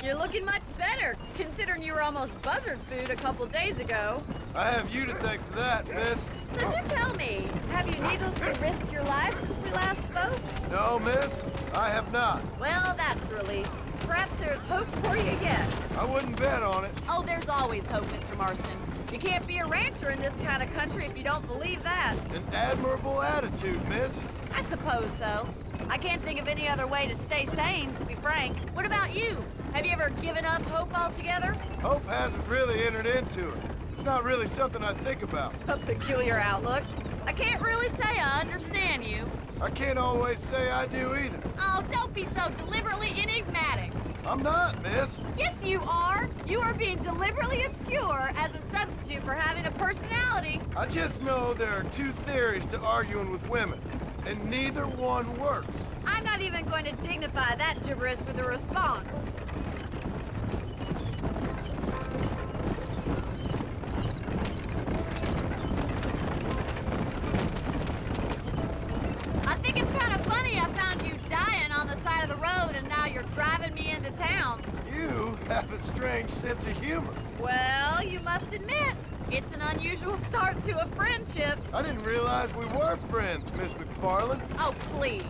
You're looking much better, considering you were almost buzzard food a couple days ago. I have you to thank for that, miss. So do tell me, have you needlessly risked your life since we last spoke? No, miss, I have not. Well, that's a relief. Perhaps there's hope for you yet. I wouldn't bet on it. Oh, there's always hope, Mr. Marston. You can't be a rancher in this kind of country if you don't believe that. An admirable attitude, miss. I suppose so. I can't think of any other way to stay sane, to be frank. What about you? Have you ever given up hope altogether? Hope hasn't really entered into it. It's not really something I think about. A peculiar outlook. I can't really say I understand you. I can't always say I do either. Oh, don't be so deliberately enigmatic. I'm not, miss. Yes, you are. You are being deliberately obscure as a substitute for having a personality. I just know there are two theories to arguing with women, and neither one works. I'm not even going to dignify that gibberish with a response. I think it's kind of funny I found you dying on the side of the road and now you're driving me into town. You have a strange sense of humor. Well, you must admit, it's an unusual start to a friendship. I didn't realize we were friends, Miss McFarland. Oh, please.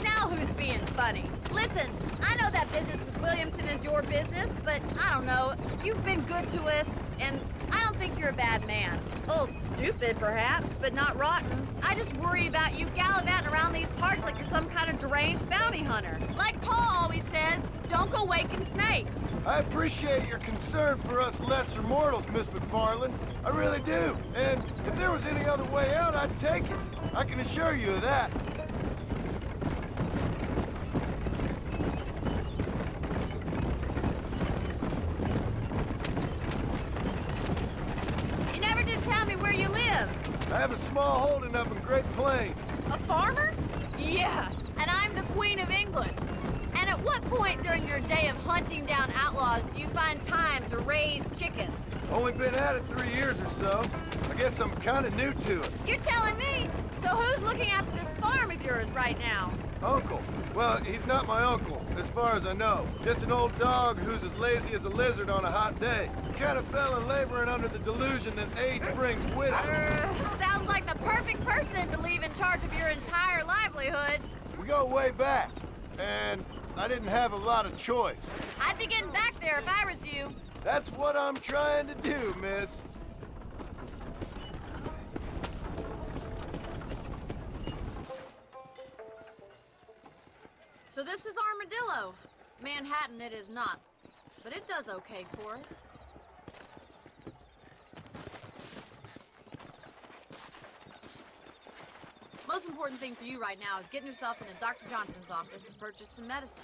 Now who's being funny? Listen, I know that business with Williamson is your business, but I don't know. You've been good to us, and I don't think you're a bad man. A little stupid, perhaps, but not rotten. I just worry about you gallivanting around these parts like you're some kind of deranged bounty hunter. Like Paul always says, don't go waking snakes. I appreciate your concern for us lesser mortals, Miss McFarland. I really do. And if there was any other way out, I'd take it. I can assure you of that. You never did tell me where you live. I have a small holding up in Great Plains. A farmer? Yeah, and I'm the Queen of England. And at what point during your day of hunting down outlaws do you find time to raise chickens? Only been at it 3 years or so. I guess I'm kind of new to it. You're telling me? So who's looking after this farm of yours right now? Uncle. Well, he's not my uncle, as far as I know. Just an old dog who's as lazy as a lizard on a hot day. Kind of fella laboring under the delusion that age brings wisdom. Sounds like the perfect person to leave in charge of your entire livelihood. We go way back, and I didn't have a lot of choice. I'd be getting back there if I was you. That's what I'm trying to do, miss. So this is Armadillo. Manhattan it is not, but it does okay for us. Most important thing for you right now is getting yourself into Dr. Johnson's office to purchase some medicine.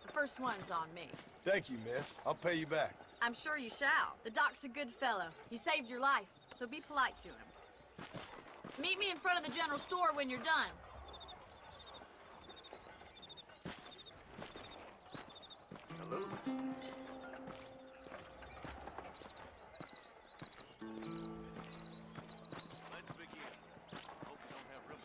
The first one's on me. Thank you, miss. I'll pay you back. I'm sure you shall. The doc's a good fellow. He saved your life, so be polite to him. Meet me in front of the general store when you're done. Hello? Let's begin. Hope you don't have room.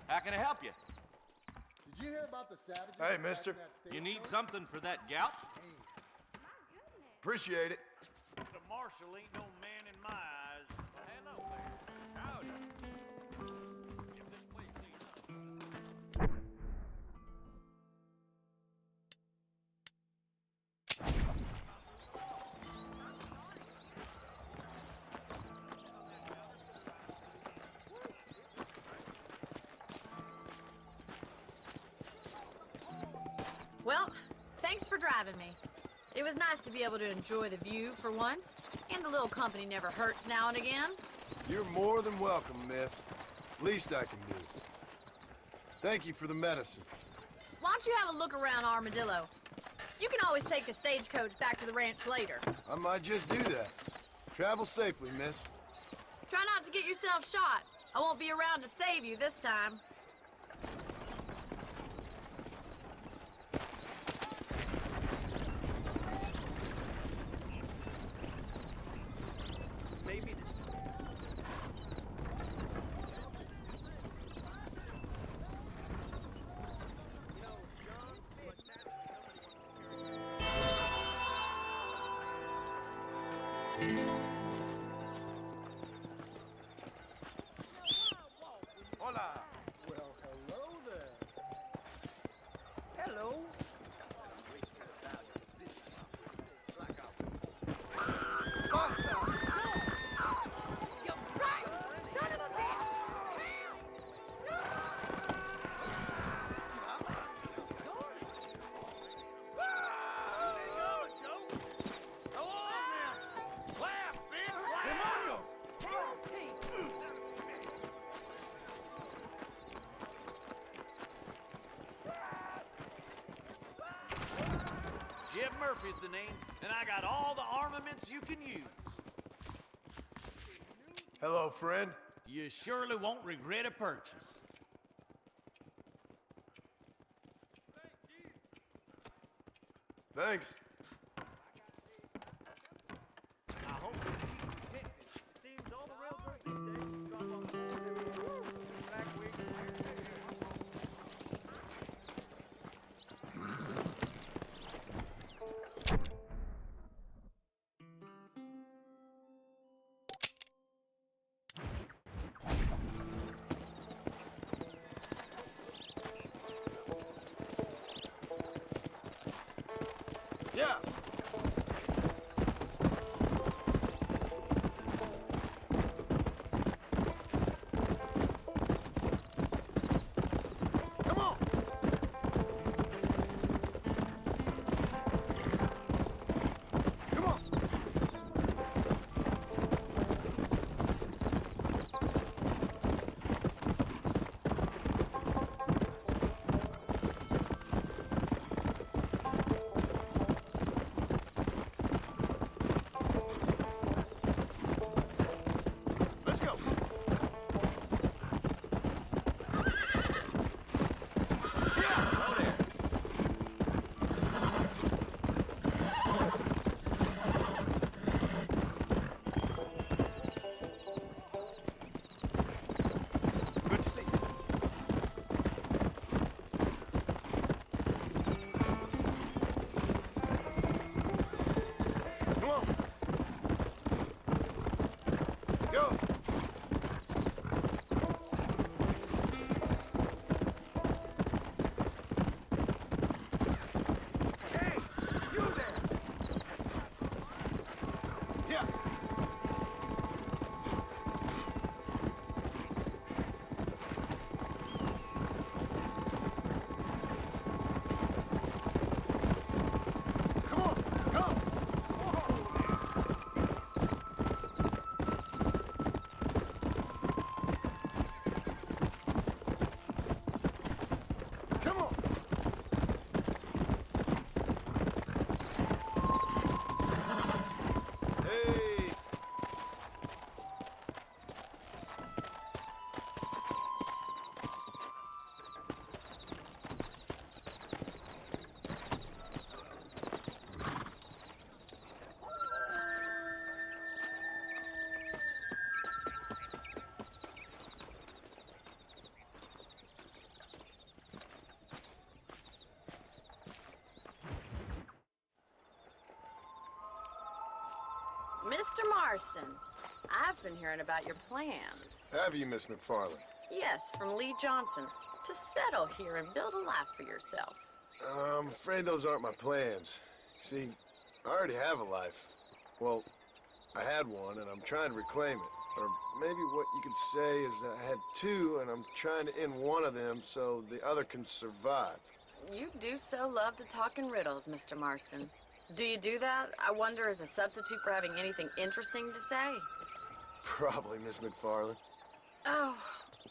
How can I help you? Did you hear about the savages? Hey, mister. You need something for that gout? Appreciate it. The marshal ain't no man in my eyes. Hello there. Howdy. If this place cleans up. Well, thanks for driving me. It was nice to be able to enjoy the view for once, and a little company never hurts now and again. You're more than welcome, miss. Least I can do. Thank you for the medicine. Why don't you have a look around Armadillo? You can always take the stagecoach back to the ranch later. I might just do that. Travel safely, miss. Try not to get yourself shot. I won't be around to save you this time. Maybe this. Hola. Well, hello there. Hello. Basta! You right, son of a bitch! Jeb Murphy's the name, and I got all the armaments you can use. Hello, friend. You surely won't regret a purchase. Thanks. I hope you keep protected. It seems all the railroads these days drop on the board every black wig. Yeah. Come on. Come on. Mr. Marston, I've been hearing about your plans. Have you, Miss McFarland? Yes, from Lee Johnson. To settle here and build a life for yourself. I'm afraid those aren't my plans. See, I already have a life. Well, I had one, and I'm trying to reclaim it. Or maybe what you could say is that I had two, and I'm trying to end one of them so the other can survive. You do so love to talk in riddles, Mr. Marston. Do you do that, I wonder, as a substitute for having anything interesting to say? Probably, Miss McFarland. Oh,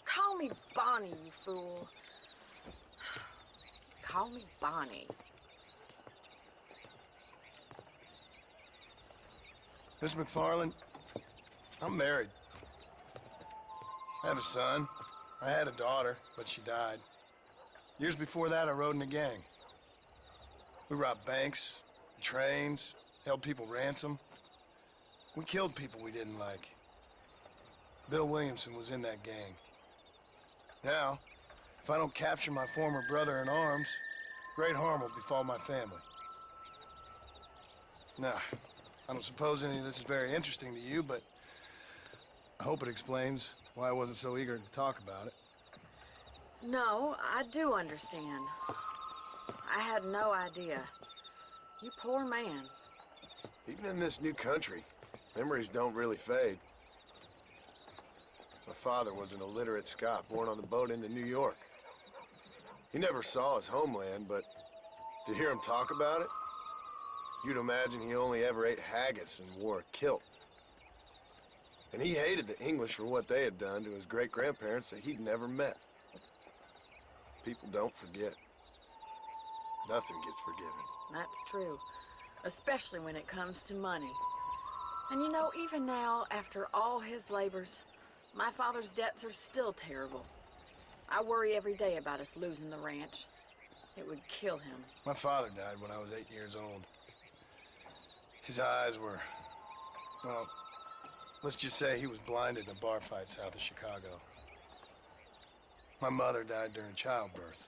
call me Bonnie, you fool. Call me Bonnie. Miss McFarland, I'm married. I have a son. I had a daughter, but she died. Years before that, I rode in a gang. We robbed banks, trains, held people ransom. We killed people we didn't like. Bill Williamson was in that gang. Now, if I don't capture my former brother in arms, great harm will befall my family. Now, I don't suppose any of this is very interesting to you, but I hope it explains why I wasn't so eager to talk about it. No, I do understand. I had no idea. You poor man. Even in this new country, memories don't really fade. My father was an illiterate Scot born on the boat into New York. He never saw his homeland, but to hear him talk about it, you'd imagine he only ever ate haggis and wore a kilt. And he hated the English for what they had done to his great-grandparents that he'd never met. People don't forget. Nothing gets forgiven. That's true. Especially when it comes to money. And you know, even now, after all his labors, my father's debts are still terrible. I worry every day about us losing the ranch. It would kill him. My father died when I was 8 years old. His eyes were, well, let's just say he was blinded in a bar fight south of Chicago. My mother died during childbirth.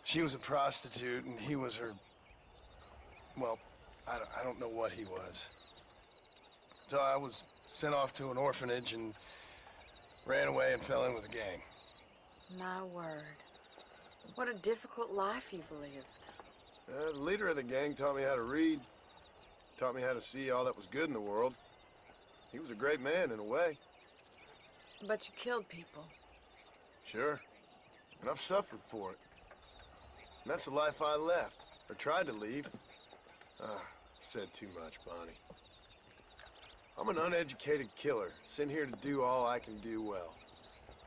She was a prostitute, and he was her, well, I don't know what he was. So I was sent off to an orphanage and ran away and fell in with a gang. My word. What a difficult life you've lived. The leader of the gang taught me how to read, taught me how to see all that was good in the world. He was a great man in a way. But you killed people. Sure. And I've suffered for it. And that's the life I left, or tried to leave. Said too much, Bonnie. I'm an uneducated killer, sent here to do all I can do well.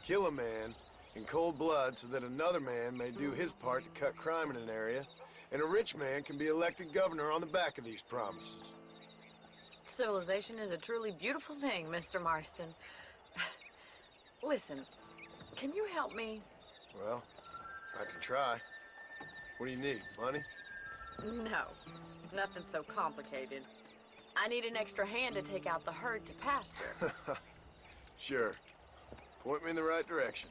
Kill a man in cold blood so that another man may do his part to cut crime in an area, and a rich man can be elected governor on the back of these promises. Civilization is a truly beautiful thing, Mr. Marston. Listen, can you help me? Well, I can try. What do you need, money? No, nothing so complicated. I need an extra hand to take out the herd to pasture. Sure. Point me in the right direction.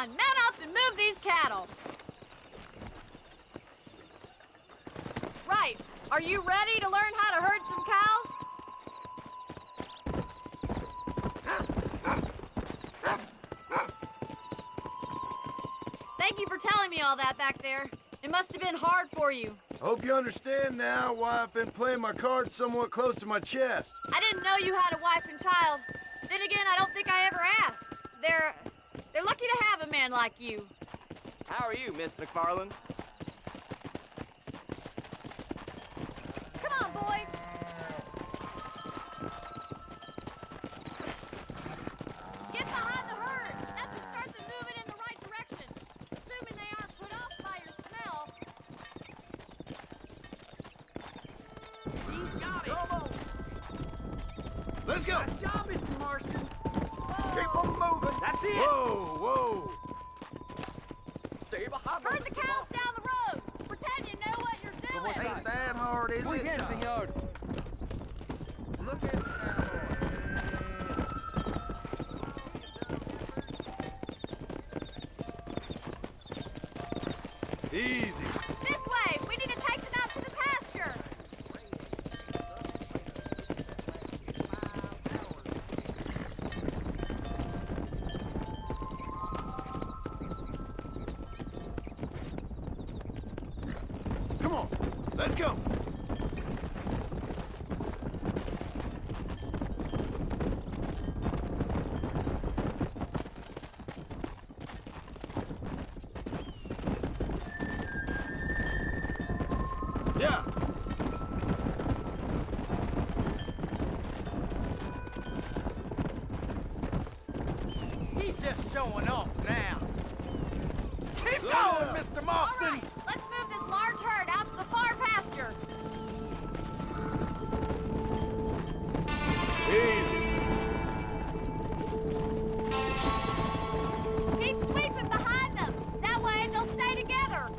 Mount up and move these cattle. Right. Are you ready to learn how to herd some cows? Thank you for telling me all that back there. It must have been hard for you. I hope you understand now why I've been playing my cards somewhat close to my chest. I didn't know you had a wife and child. Then again, I don't think I ever asked. They're lucky to have a man like you. How are you, Miss McFarland? Come on, boys. Get behind the herd. That should start them moving in the right direction. Assuming they aren't put off by your smell. He's got it. Let's go. Nice job, Mr. Marston. Keep them moving. That's it. Whoa, whoa. Stay behind Herd the cows down the road. Pretend you know what you're doing. Ain't that hard, is Muy it? bien, señor. Look at the Easy. This way. We need to take them out to the pasture. Come on, let's go. Yeah. He's just showing off now. Keep Slow going, down. Mr. All Marston. right, let's move this large herd out to the far pasture. Easy. Keep sweeping behind them. That way they'll stay together.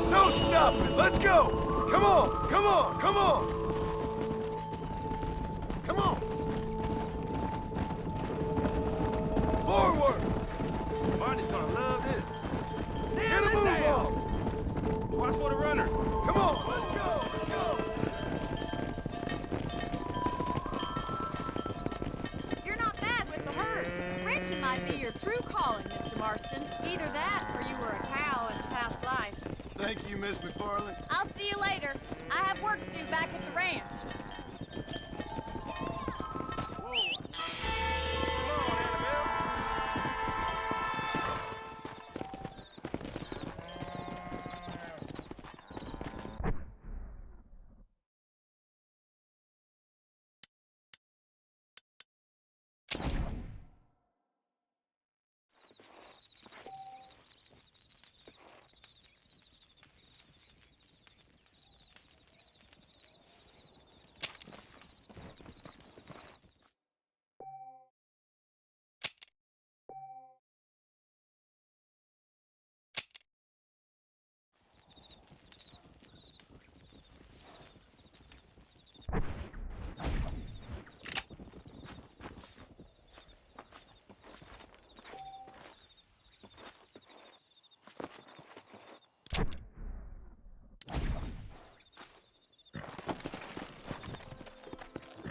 No stopping. Let's go. Come on, come on, come on. Come on. Forward. Marty's gonna love this. Get a move on. Watch for the runner. Come on, let's go, let's go. You're not bad with the herd. Ranching might be your true calling, Mr. Marston. Either that or you were a cow in a past life. Thank you, Miss McFarlane. I'll see you later. I have work to do back at the ranch.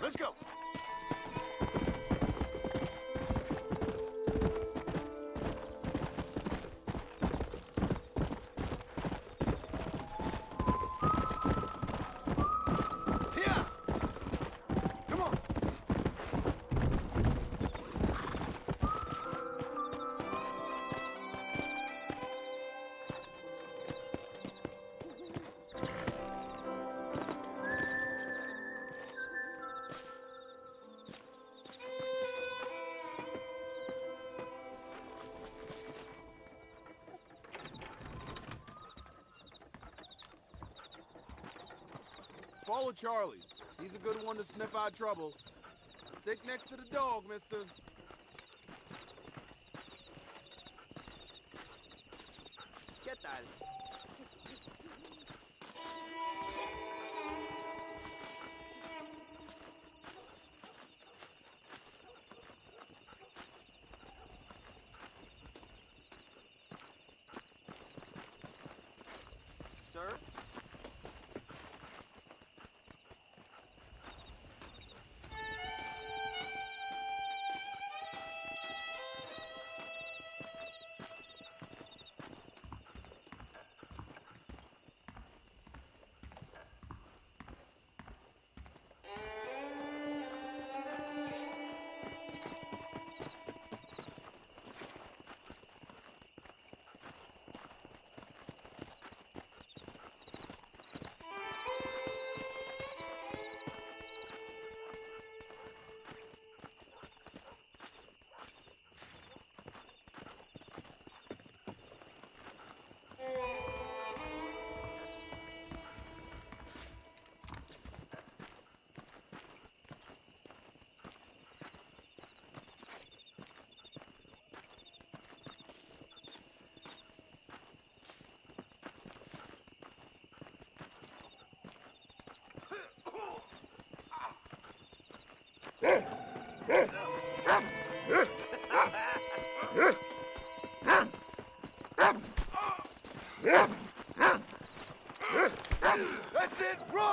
Let's go. Here. Come on. Follow Charlie. He's a good one to sniff out trouble. Stick next to the dog, mister. ¿Qué tal? Sir?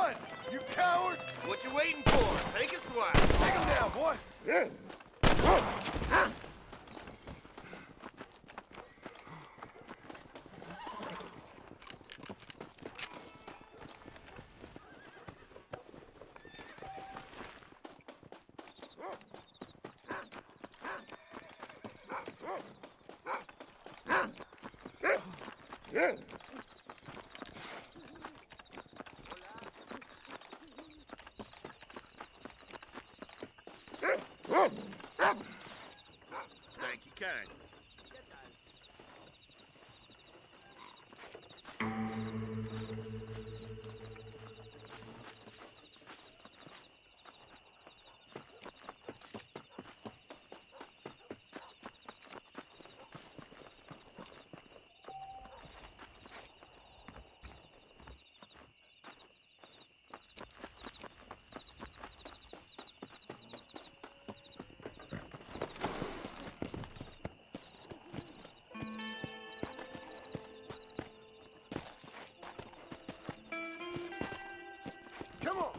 Run, you coward! What you waiting for? Take a swat. Take him down, boy! Thank you kind. Come on!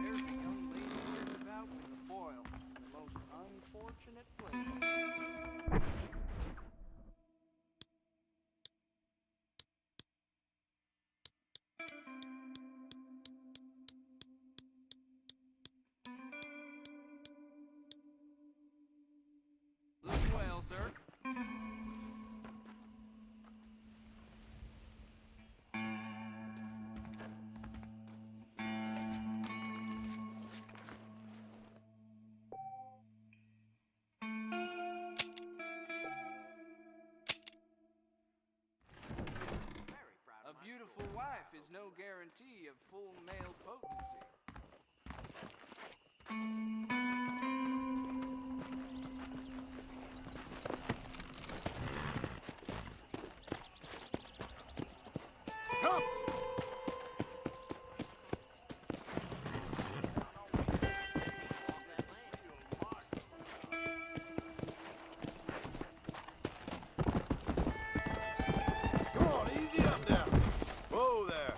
There's a young lady here's about with a boil in the most unfortunate place. Look well, sir. A beautiful wife is no guarantee of full male potency. Come! Come on, easy up now. Whoa there.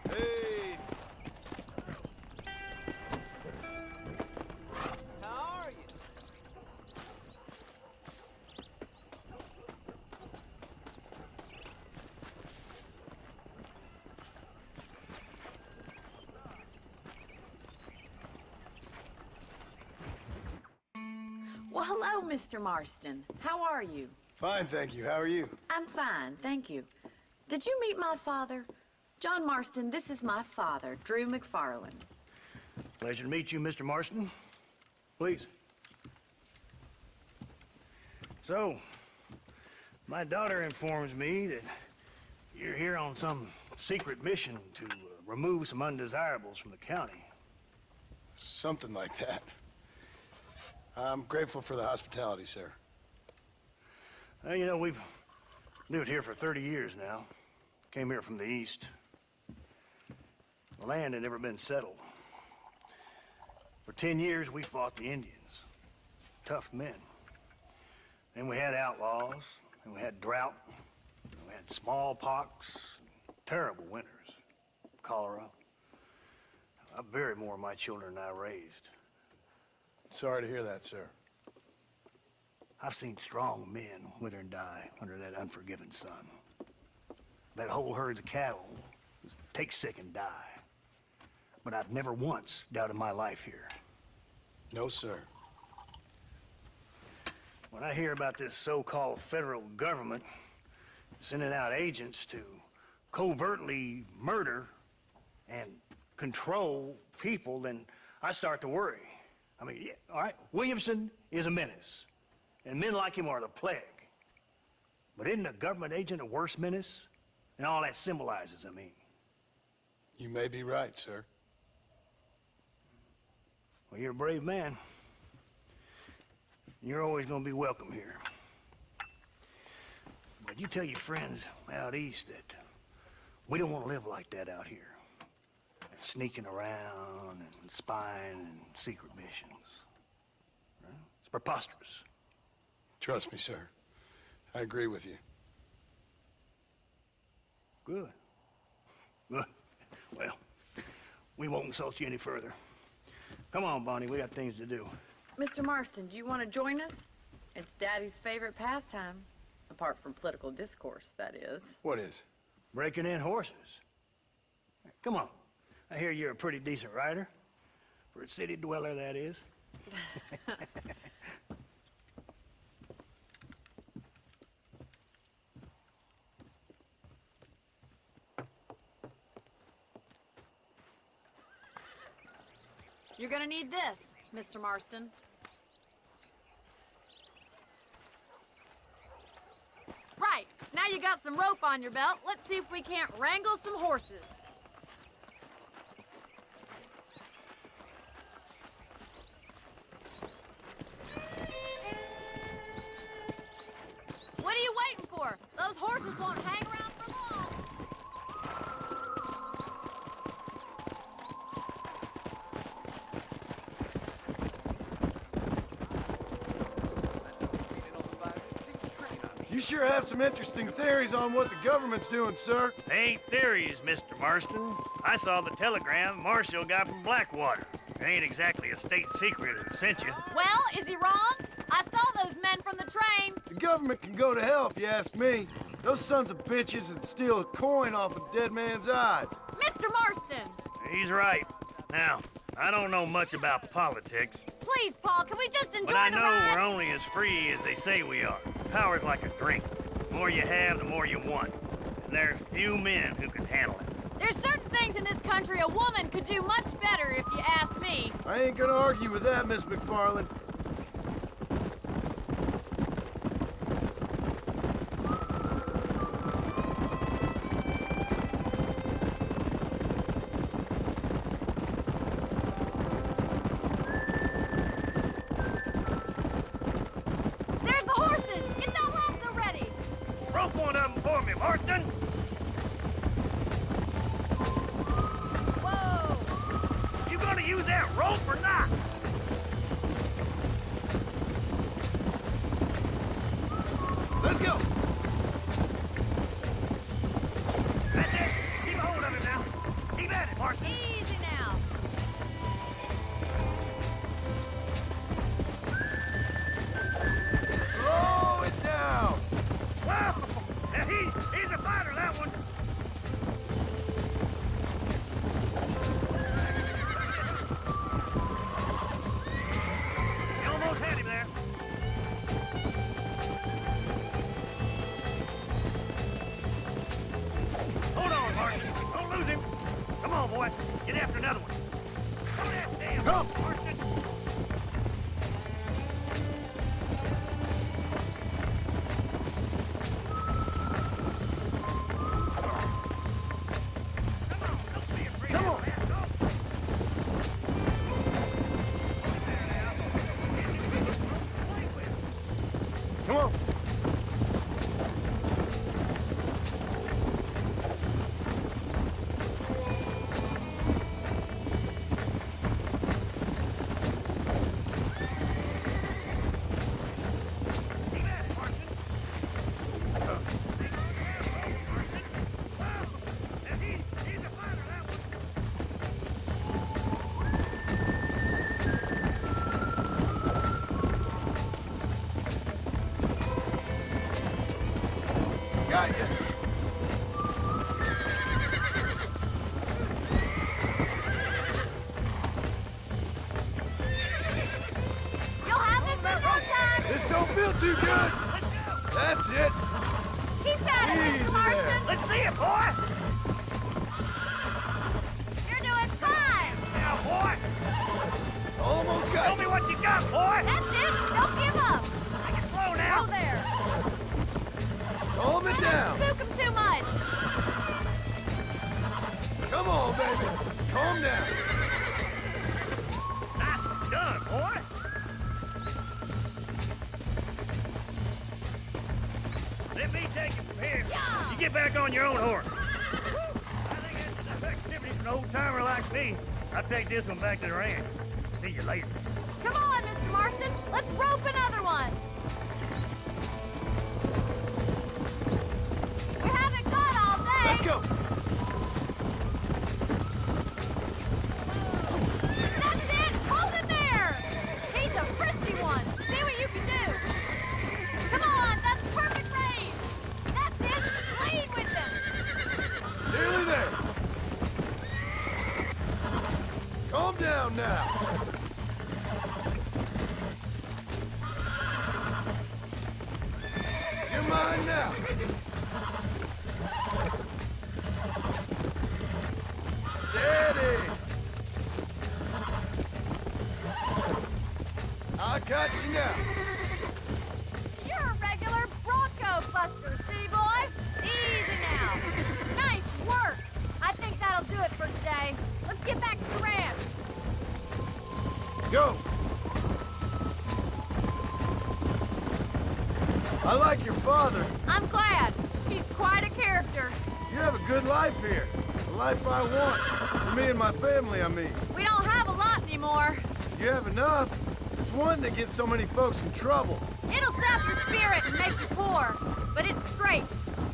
Hey! How are you? Well, hello, Mr. Marston. How are you? Fine, thank you. How are you? I'm fine, thank you. Did you meet my father? John Marston, this is my father, Drew McFarland. Pleasure to meet you, Mr. Marston. Please. So, my daughter informs me that you're here on some secret mission to remove some undesirables from the county. Something like that. I'm grateful for the hospitality, sir. Well, you know, we've lived here for 30 years now. Came here from the east. The land had never been settled. For 10 years, we fought the Indians. Tough men. Then we had outlaws, and we had drought, and we had smallpox, terrible winters, cholera. I buried more of my children than I raised. Sorry to hear that, sir. I've seen strong men wither and die under that unforgiving sun. That whole herds of cattle take sick and die. But I've never once doubted my life here. No, sir. When I hear about this so-called federal government sending out agents to covertly murder and control people, then I start to worry. I mean, yeah, all right, Williamson is a menace, and men like him are the plague. But isn't a government agent a worse menace? And all that symbolizes, I mean. You may be right, sir. Well, you're a brave man. You're always gonna be welcome here. But you tell your friends out east that we don't want to live like that out here. Sneaking around and spying and secret missions. Right? It's preposterous. Trust me, sir. I agree with you. Good. Good. Well, we won't insult you any further. Come on, Bonnie, we got things to do. Mr. Marston, do you want to join us? It's Daddy's favorite pastime. Apart from political discourse, that is. What is? Breaking in horses. Come on. I hear you're a pretty decent rider. For a city dweller, that is. You're gonna need this, Mr. Marston. Right, now you got some rope on your belt, let's see if we can't wrangle some horses. What are you waiting for? Those horses won't hang around for long. You sure have some interesting theories on what the government's doing, sir. They ain't theories, Mr. Marston. I saw the telegram Marshall got from Blackwater. It ain't exactly a state secret that sent you. Well, is he wrong? I saw those men from the train. The government can go to hell if you ask me. Those sons of bitches would steal a coin off a dead man's eyes. Mr. Marston! He's right. Now, I don't know much about politics, Please, Paul, can we just enjoy but I the know ride? we're only as free as they say we are. Power's like a drink. The more you have, the more you want. And there's few men who can handle it. There's certain things in this country a woman could do much better, if you ask me. I ain't gonna argue with that, Miss McFarland. There's the horses! Get that lasso ready! Rope one of them for me, Marston! Whoa! You gonna use that rope or not? Let's go! That's it! Keep a hold of it now. Keep at it, Marston. Easy now. Slow it down! Wow! Now he's a fighter, that one. You almost had him there. Hold on, Marston. Don't lose him. Come on, boy. Get after another one. Come that damn Come. Marston. Come on! Come on! Got ya! You'll have this in no time. This don't feel too good! That's it! Keep at it, Easy Mr. Marston. there. Let's see it, boy. You're doing fine. Now, boy. Almost got Show me what you got, boy. That's it. Don't give up. Take it slow now. Go there. Calm it down! Spook him too much. Come on, baby! Calm down! Nice one. get back on your own horse. I think that's enough activity for an old-timer like me. I'll take this one back to the ranch. See you later. Come on, Mr. Marston. Let's rope another one. We haven't got all day. Let's go. That's it. Hold it there. He's a frisky one. See what you can do. Come on. That's perfect range. That's it. Lead with him. Nearly there. Calm down now. You're mine now. Steady. I got you now. You're a regular Bronco buster, see, boy? Easy now. Nice work. I think that'll do it for today. Let's get back to the ranch. Go. I like your father. I'm glad. He's quite a character. You have a good life here. The life I want. For me and my family, I mean. We don't have a lot anymore. You have enough. It's one that gets so many folks in trouble. It'll sap your spirit and make you poor. But it's straight.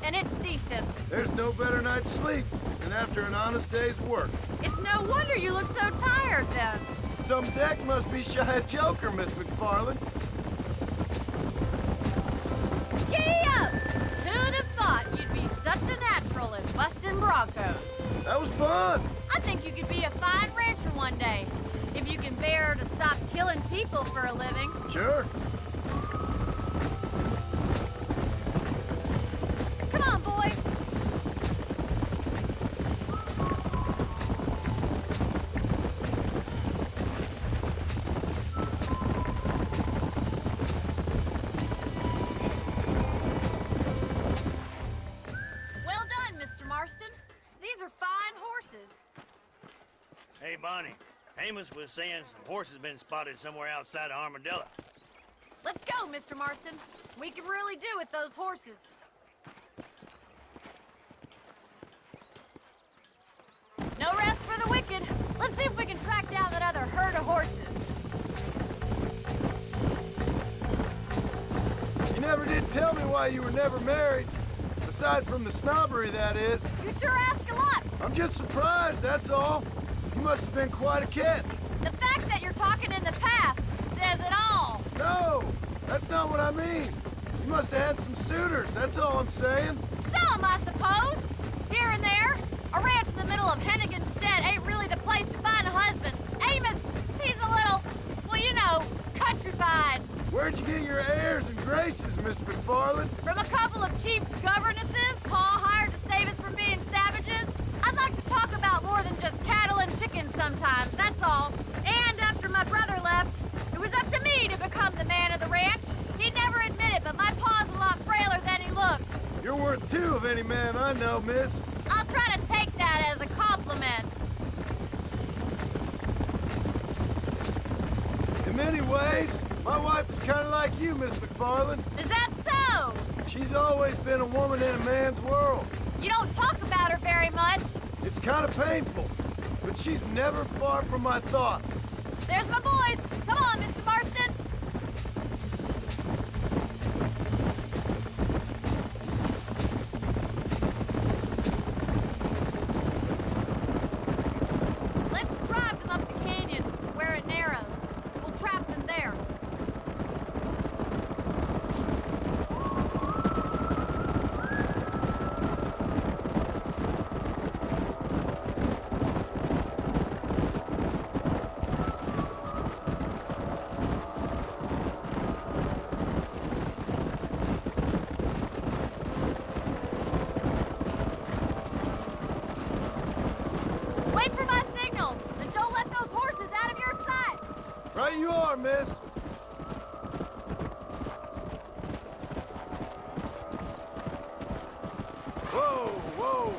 And it's decent. There's no better night's sleep than after an honest day's work. It's no wonder you look so tired then. Some deck must be shy of Joker, Miss McFarland. Gee up! Who'd have thought you'd be such a natural in busting Broncos? That was fun. I think you could be a fine rancher one day. If you can bear to stop killing people for a living. Sure. Come on, boy. Well done, Mr. Marston. These are fine horses. Hey, Bonnie. Amos was saying some horses been spotted somewhere outside of Armadillo. Let's go, Mr. Marston. We can really do with those horses. No rest for the wicked. Let's see if we can track down that other herd of horses. You never did tell me why you were never married. Aside from the snobbery, that is. You sure ask a lot. I'm just surprised, that's all. You must have been quite a kid. The fact that you're talking in the past says it all. No, that's not what I mean. You must have had some suitors, that's all I'm saying. Some, I suppose. Here and there. A ranch in the middle of Hennigan's Stead ain't really the place to find a husband. Amos, he's a little, well, you know, countrified. Where'd you get your airs and graces, Miss McFarland? From a couple of cheap governesses Pa hired to save us from being savages. I'd like to talk about more than just cattle and chickens sometimes, that's all. And after my brother left, it was up to me to become the man of the ranch. He'd never admit it, but my pa's a lot frailer than he looks. You're worth two of any man I know, miss. I'll try to take that as a compliment. In many ways, my wife is kind of like you, Miss McFarland. Is that so? She's always been a woman in a man's world. You don't talk about her very much. It's kind of painful, but she's never far from my thoughts. There's my boys. Come on, Mr. Marston. Let's drive them up the canyon where it narrows. We'll trap them there. Wait for my signal, and don't let those horses out of your sight. Right you are, miss. Whoa, whoa.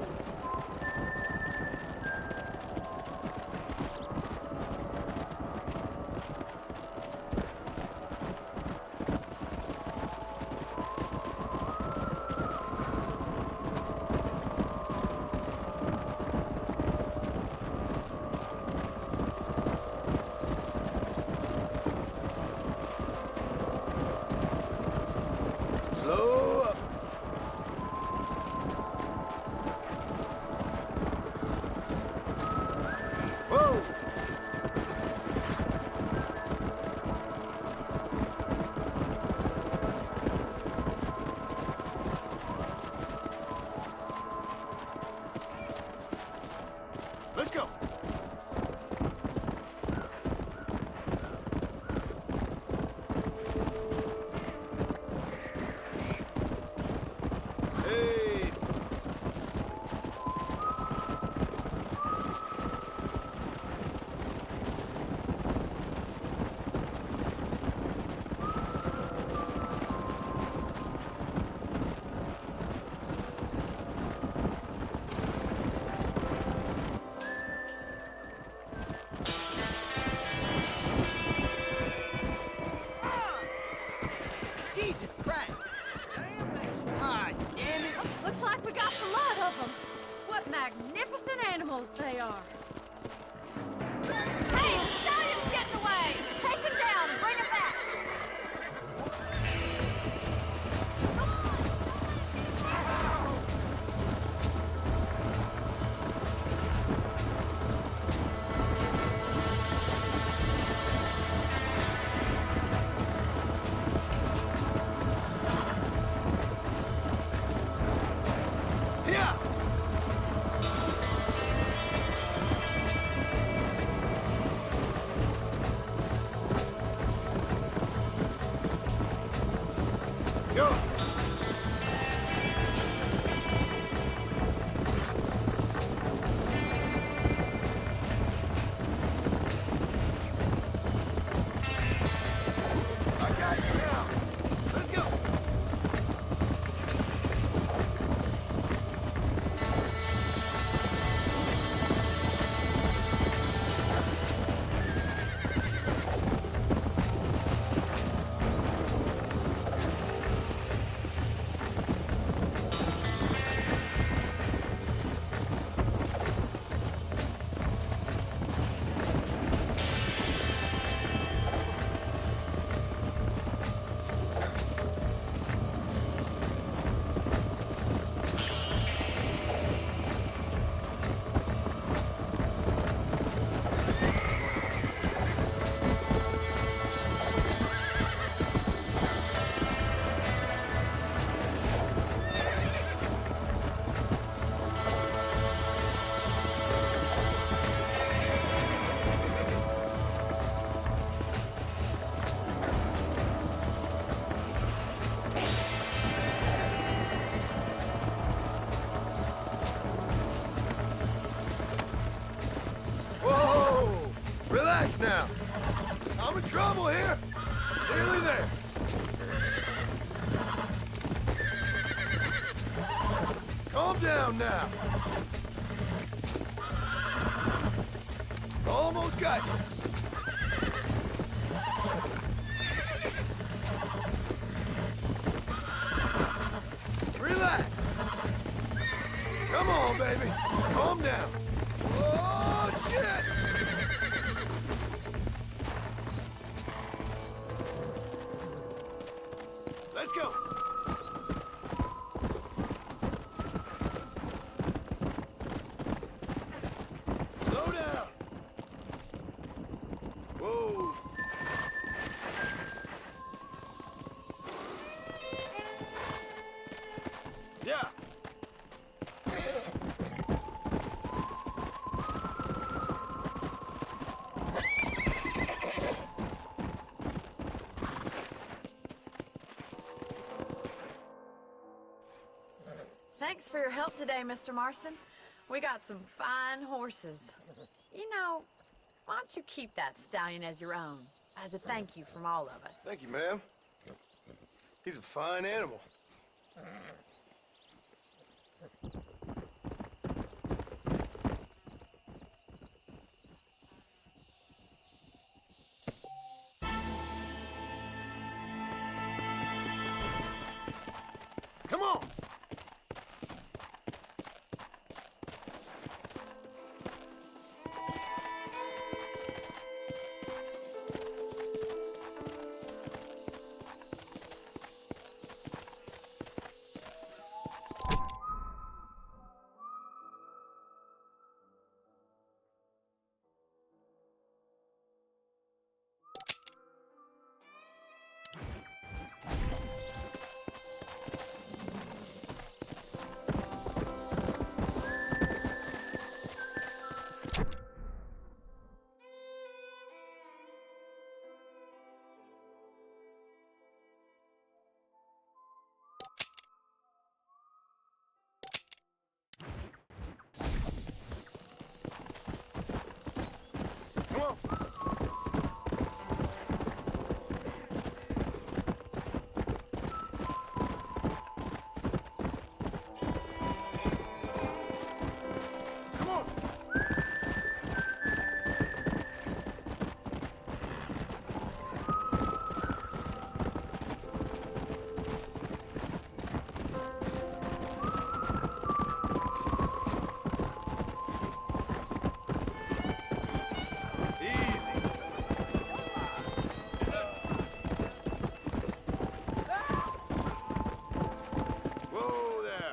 Relax now. I'm in trouble here. Nearly there. Calm down now. Almost got you. Relax. Come on, baby. Calm down. Oh, shit! Let's go. Slow down. Whoa. Yeah. Thanks for your help today, Mr. Marston. We got some fine horses. You know, why don't you keep that stallion as your own, as a thank you from all of us? Thank you, ma'am. He's a fine animal. Come on! Come on! Come on! Whoa there!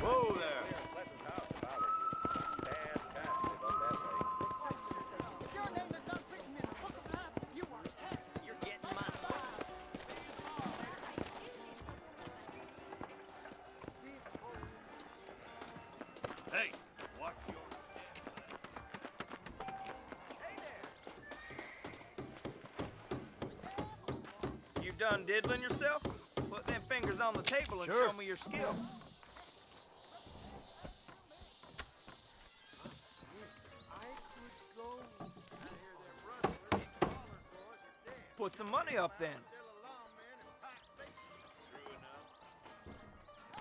Whoa there! Hey, watch your... You done diddling yourself? Put them fingers on the table and Sure. show me your skill. Put some money up then.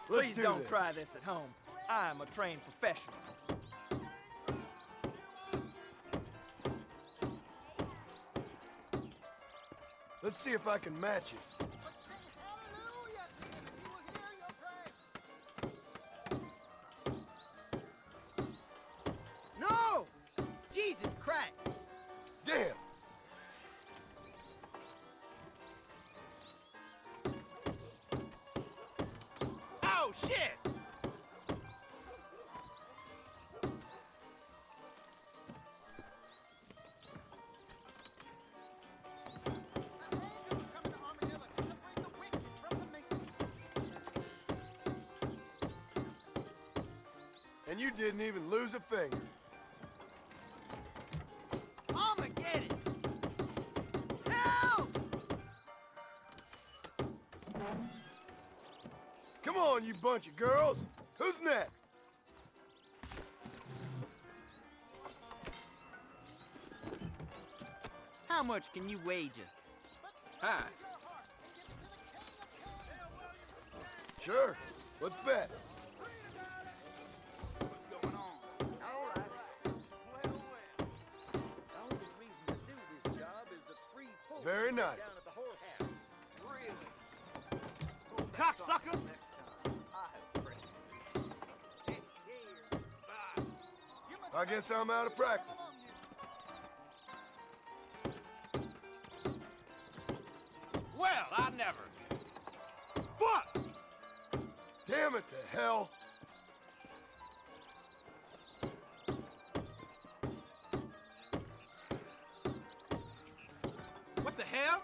Let's Please do don't this. try this at home. I'm a trained professional. Let's see if I can match it. No! Jesus Christ! Damn! Oh, shit! And you didn't even lose a finger. I'ma get it! Help! Come on, you bunch of girls. Who's next? How much can you wager? Hi. Sure. Let's bet. Very nice. Cocksucker! I guess I'm out of practice. Well, I never. What? Damn it to hell. What the hell?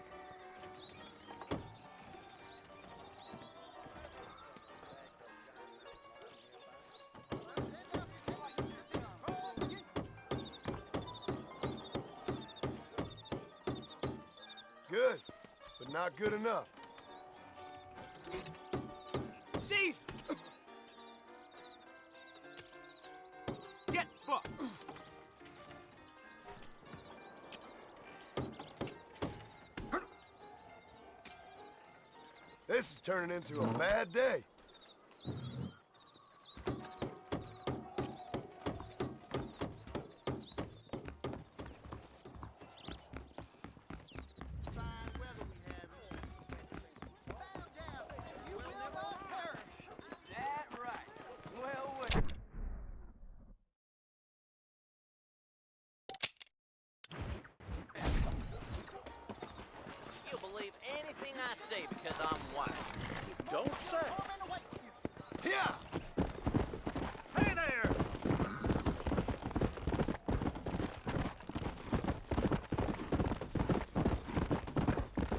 Good, but not good enough. Jesus! Get fucked! This is turning into a bad day. You'll believe anything I say because I'm white. Don't say. Yeah. Hey there!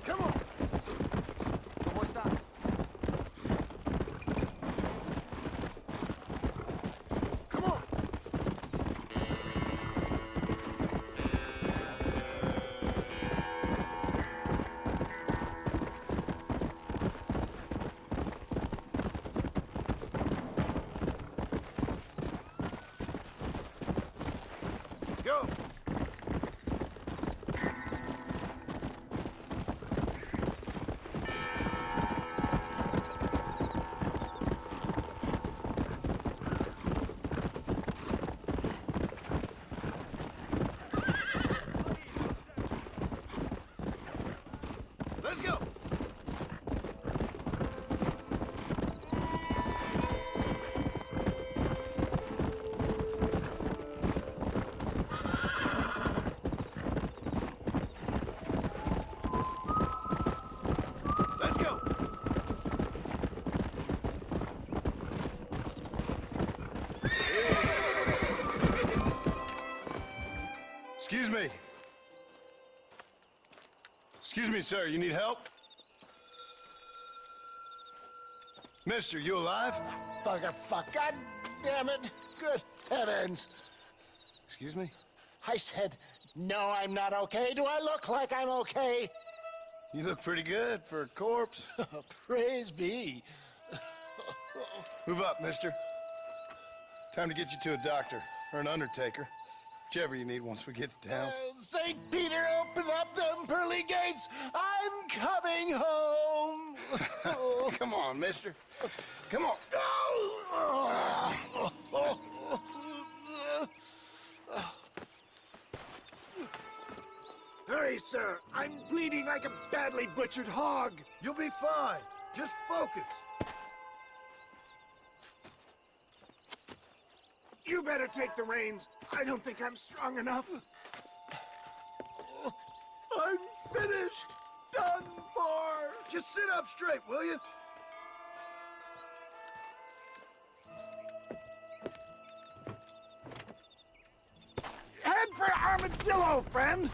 Come on. ¿Cómo está? Come on. Go. Let's go. Let's go. Excuse me. Excuse me, sir. You need help? Mister, you alive? Fuck. God damn it. Good heavens. Excuse me? I said, no, I'm not okay. Do I look like I'm okay? You look pretty good for a corpse. Praise be. Move up, mister. Time to get you to a doctor or an undertaker. Whichever you need once we get to town. St. Peter, open up them pearly gates. I'm coming home. Come on, mister. Come on. Hurry, sir. I'm bleeding like a badly butchered hog. You'll be fine. Just focus. You better take the reins. I don't think I'm strong enough. I'm finished. Done for. Just sit up straight, will you? Head for Armadillo, friend.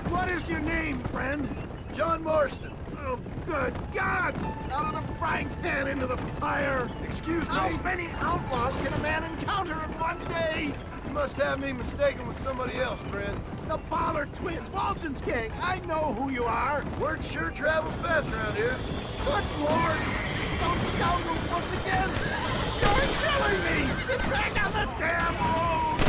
What is your name, friend? John Marston. Oh, good God! Out of the frying pan into the fire! Excuse me? How many outlaws can a man encounter in one day? You must have me mistaken with somebody else, friend. The Pollard twins, Walton's gang. I know who you are. Word sure travels fast around here. Good Lord! It's those scoundrels once again! You're killing me! Get back on the damn road!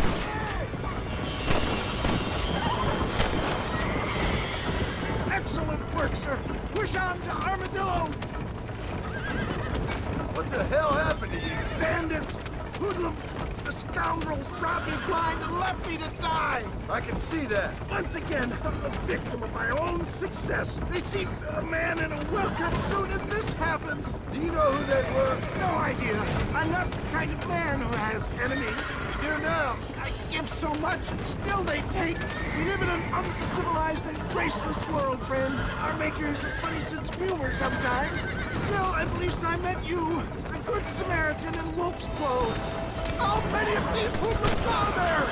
Excellent work, sir. Push on to Armadillo. What the hell happened to you? Bandits, hoodlums, the scoundrels robbed me blind and left me to die. I can see that. Once again, I'm the victim of my own success. They see a man in a well-cut suit and this happens. Do you know who they were? No idea. I'm not the kind of man who has enemies. You do now. I give so much and still they take. We live in an uncivilized and graceless world, friend. Our makers have funny sense of humor sometimes. Still, at least I met you, a good Samaritan in wolf's clothes. How many of these hoodlums are there?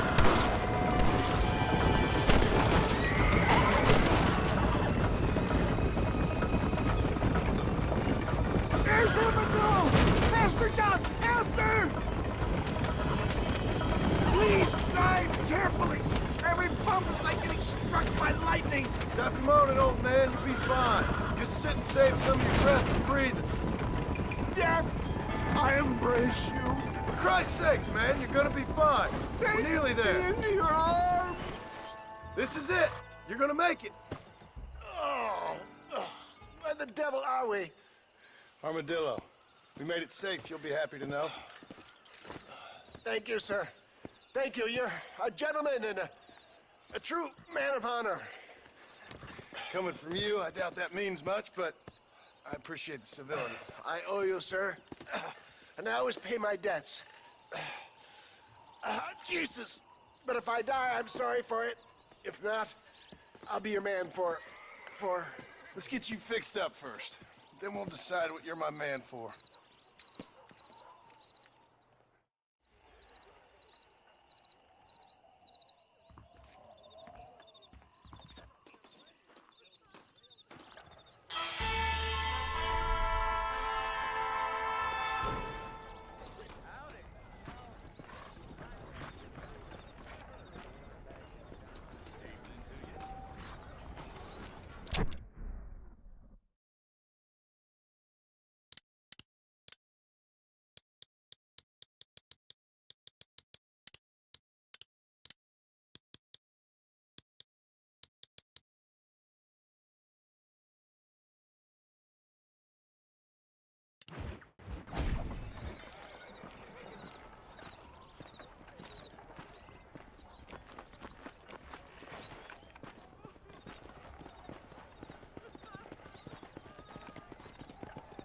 There's Armadillo! Faster, John! Faster! Please drive carefully! Every bump is like getting struck by lightning! Stop moaning, old man. You'll be fine. Just sit and save some of your breath and breathing. Death, I embrace you. For Christ's sakes, man, you're gonna be fine. We're nearly there. Into your arms! This is it. You're gonna make it. Where the devil are we? Armadillo, we made it safe, you'll be happy to know. Thank you, sir. Thank you. You're a gentleman and a true man of honor. Coming from you, I doubt that means much, but I appreciate the civility. I owe you, sir. And I always pay my debts. Jesus. But if I die, I'm sorry for it. If not, I'll be your man for... Let's get you fixed up first. Then we'll decide what you're my man for.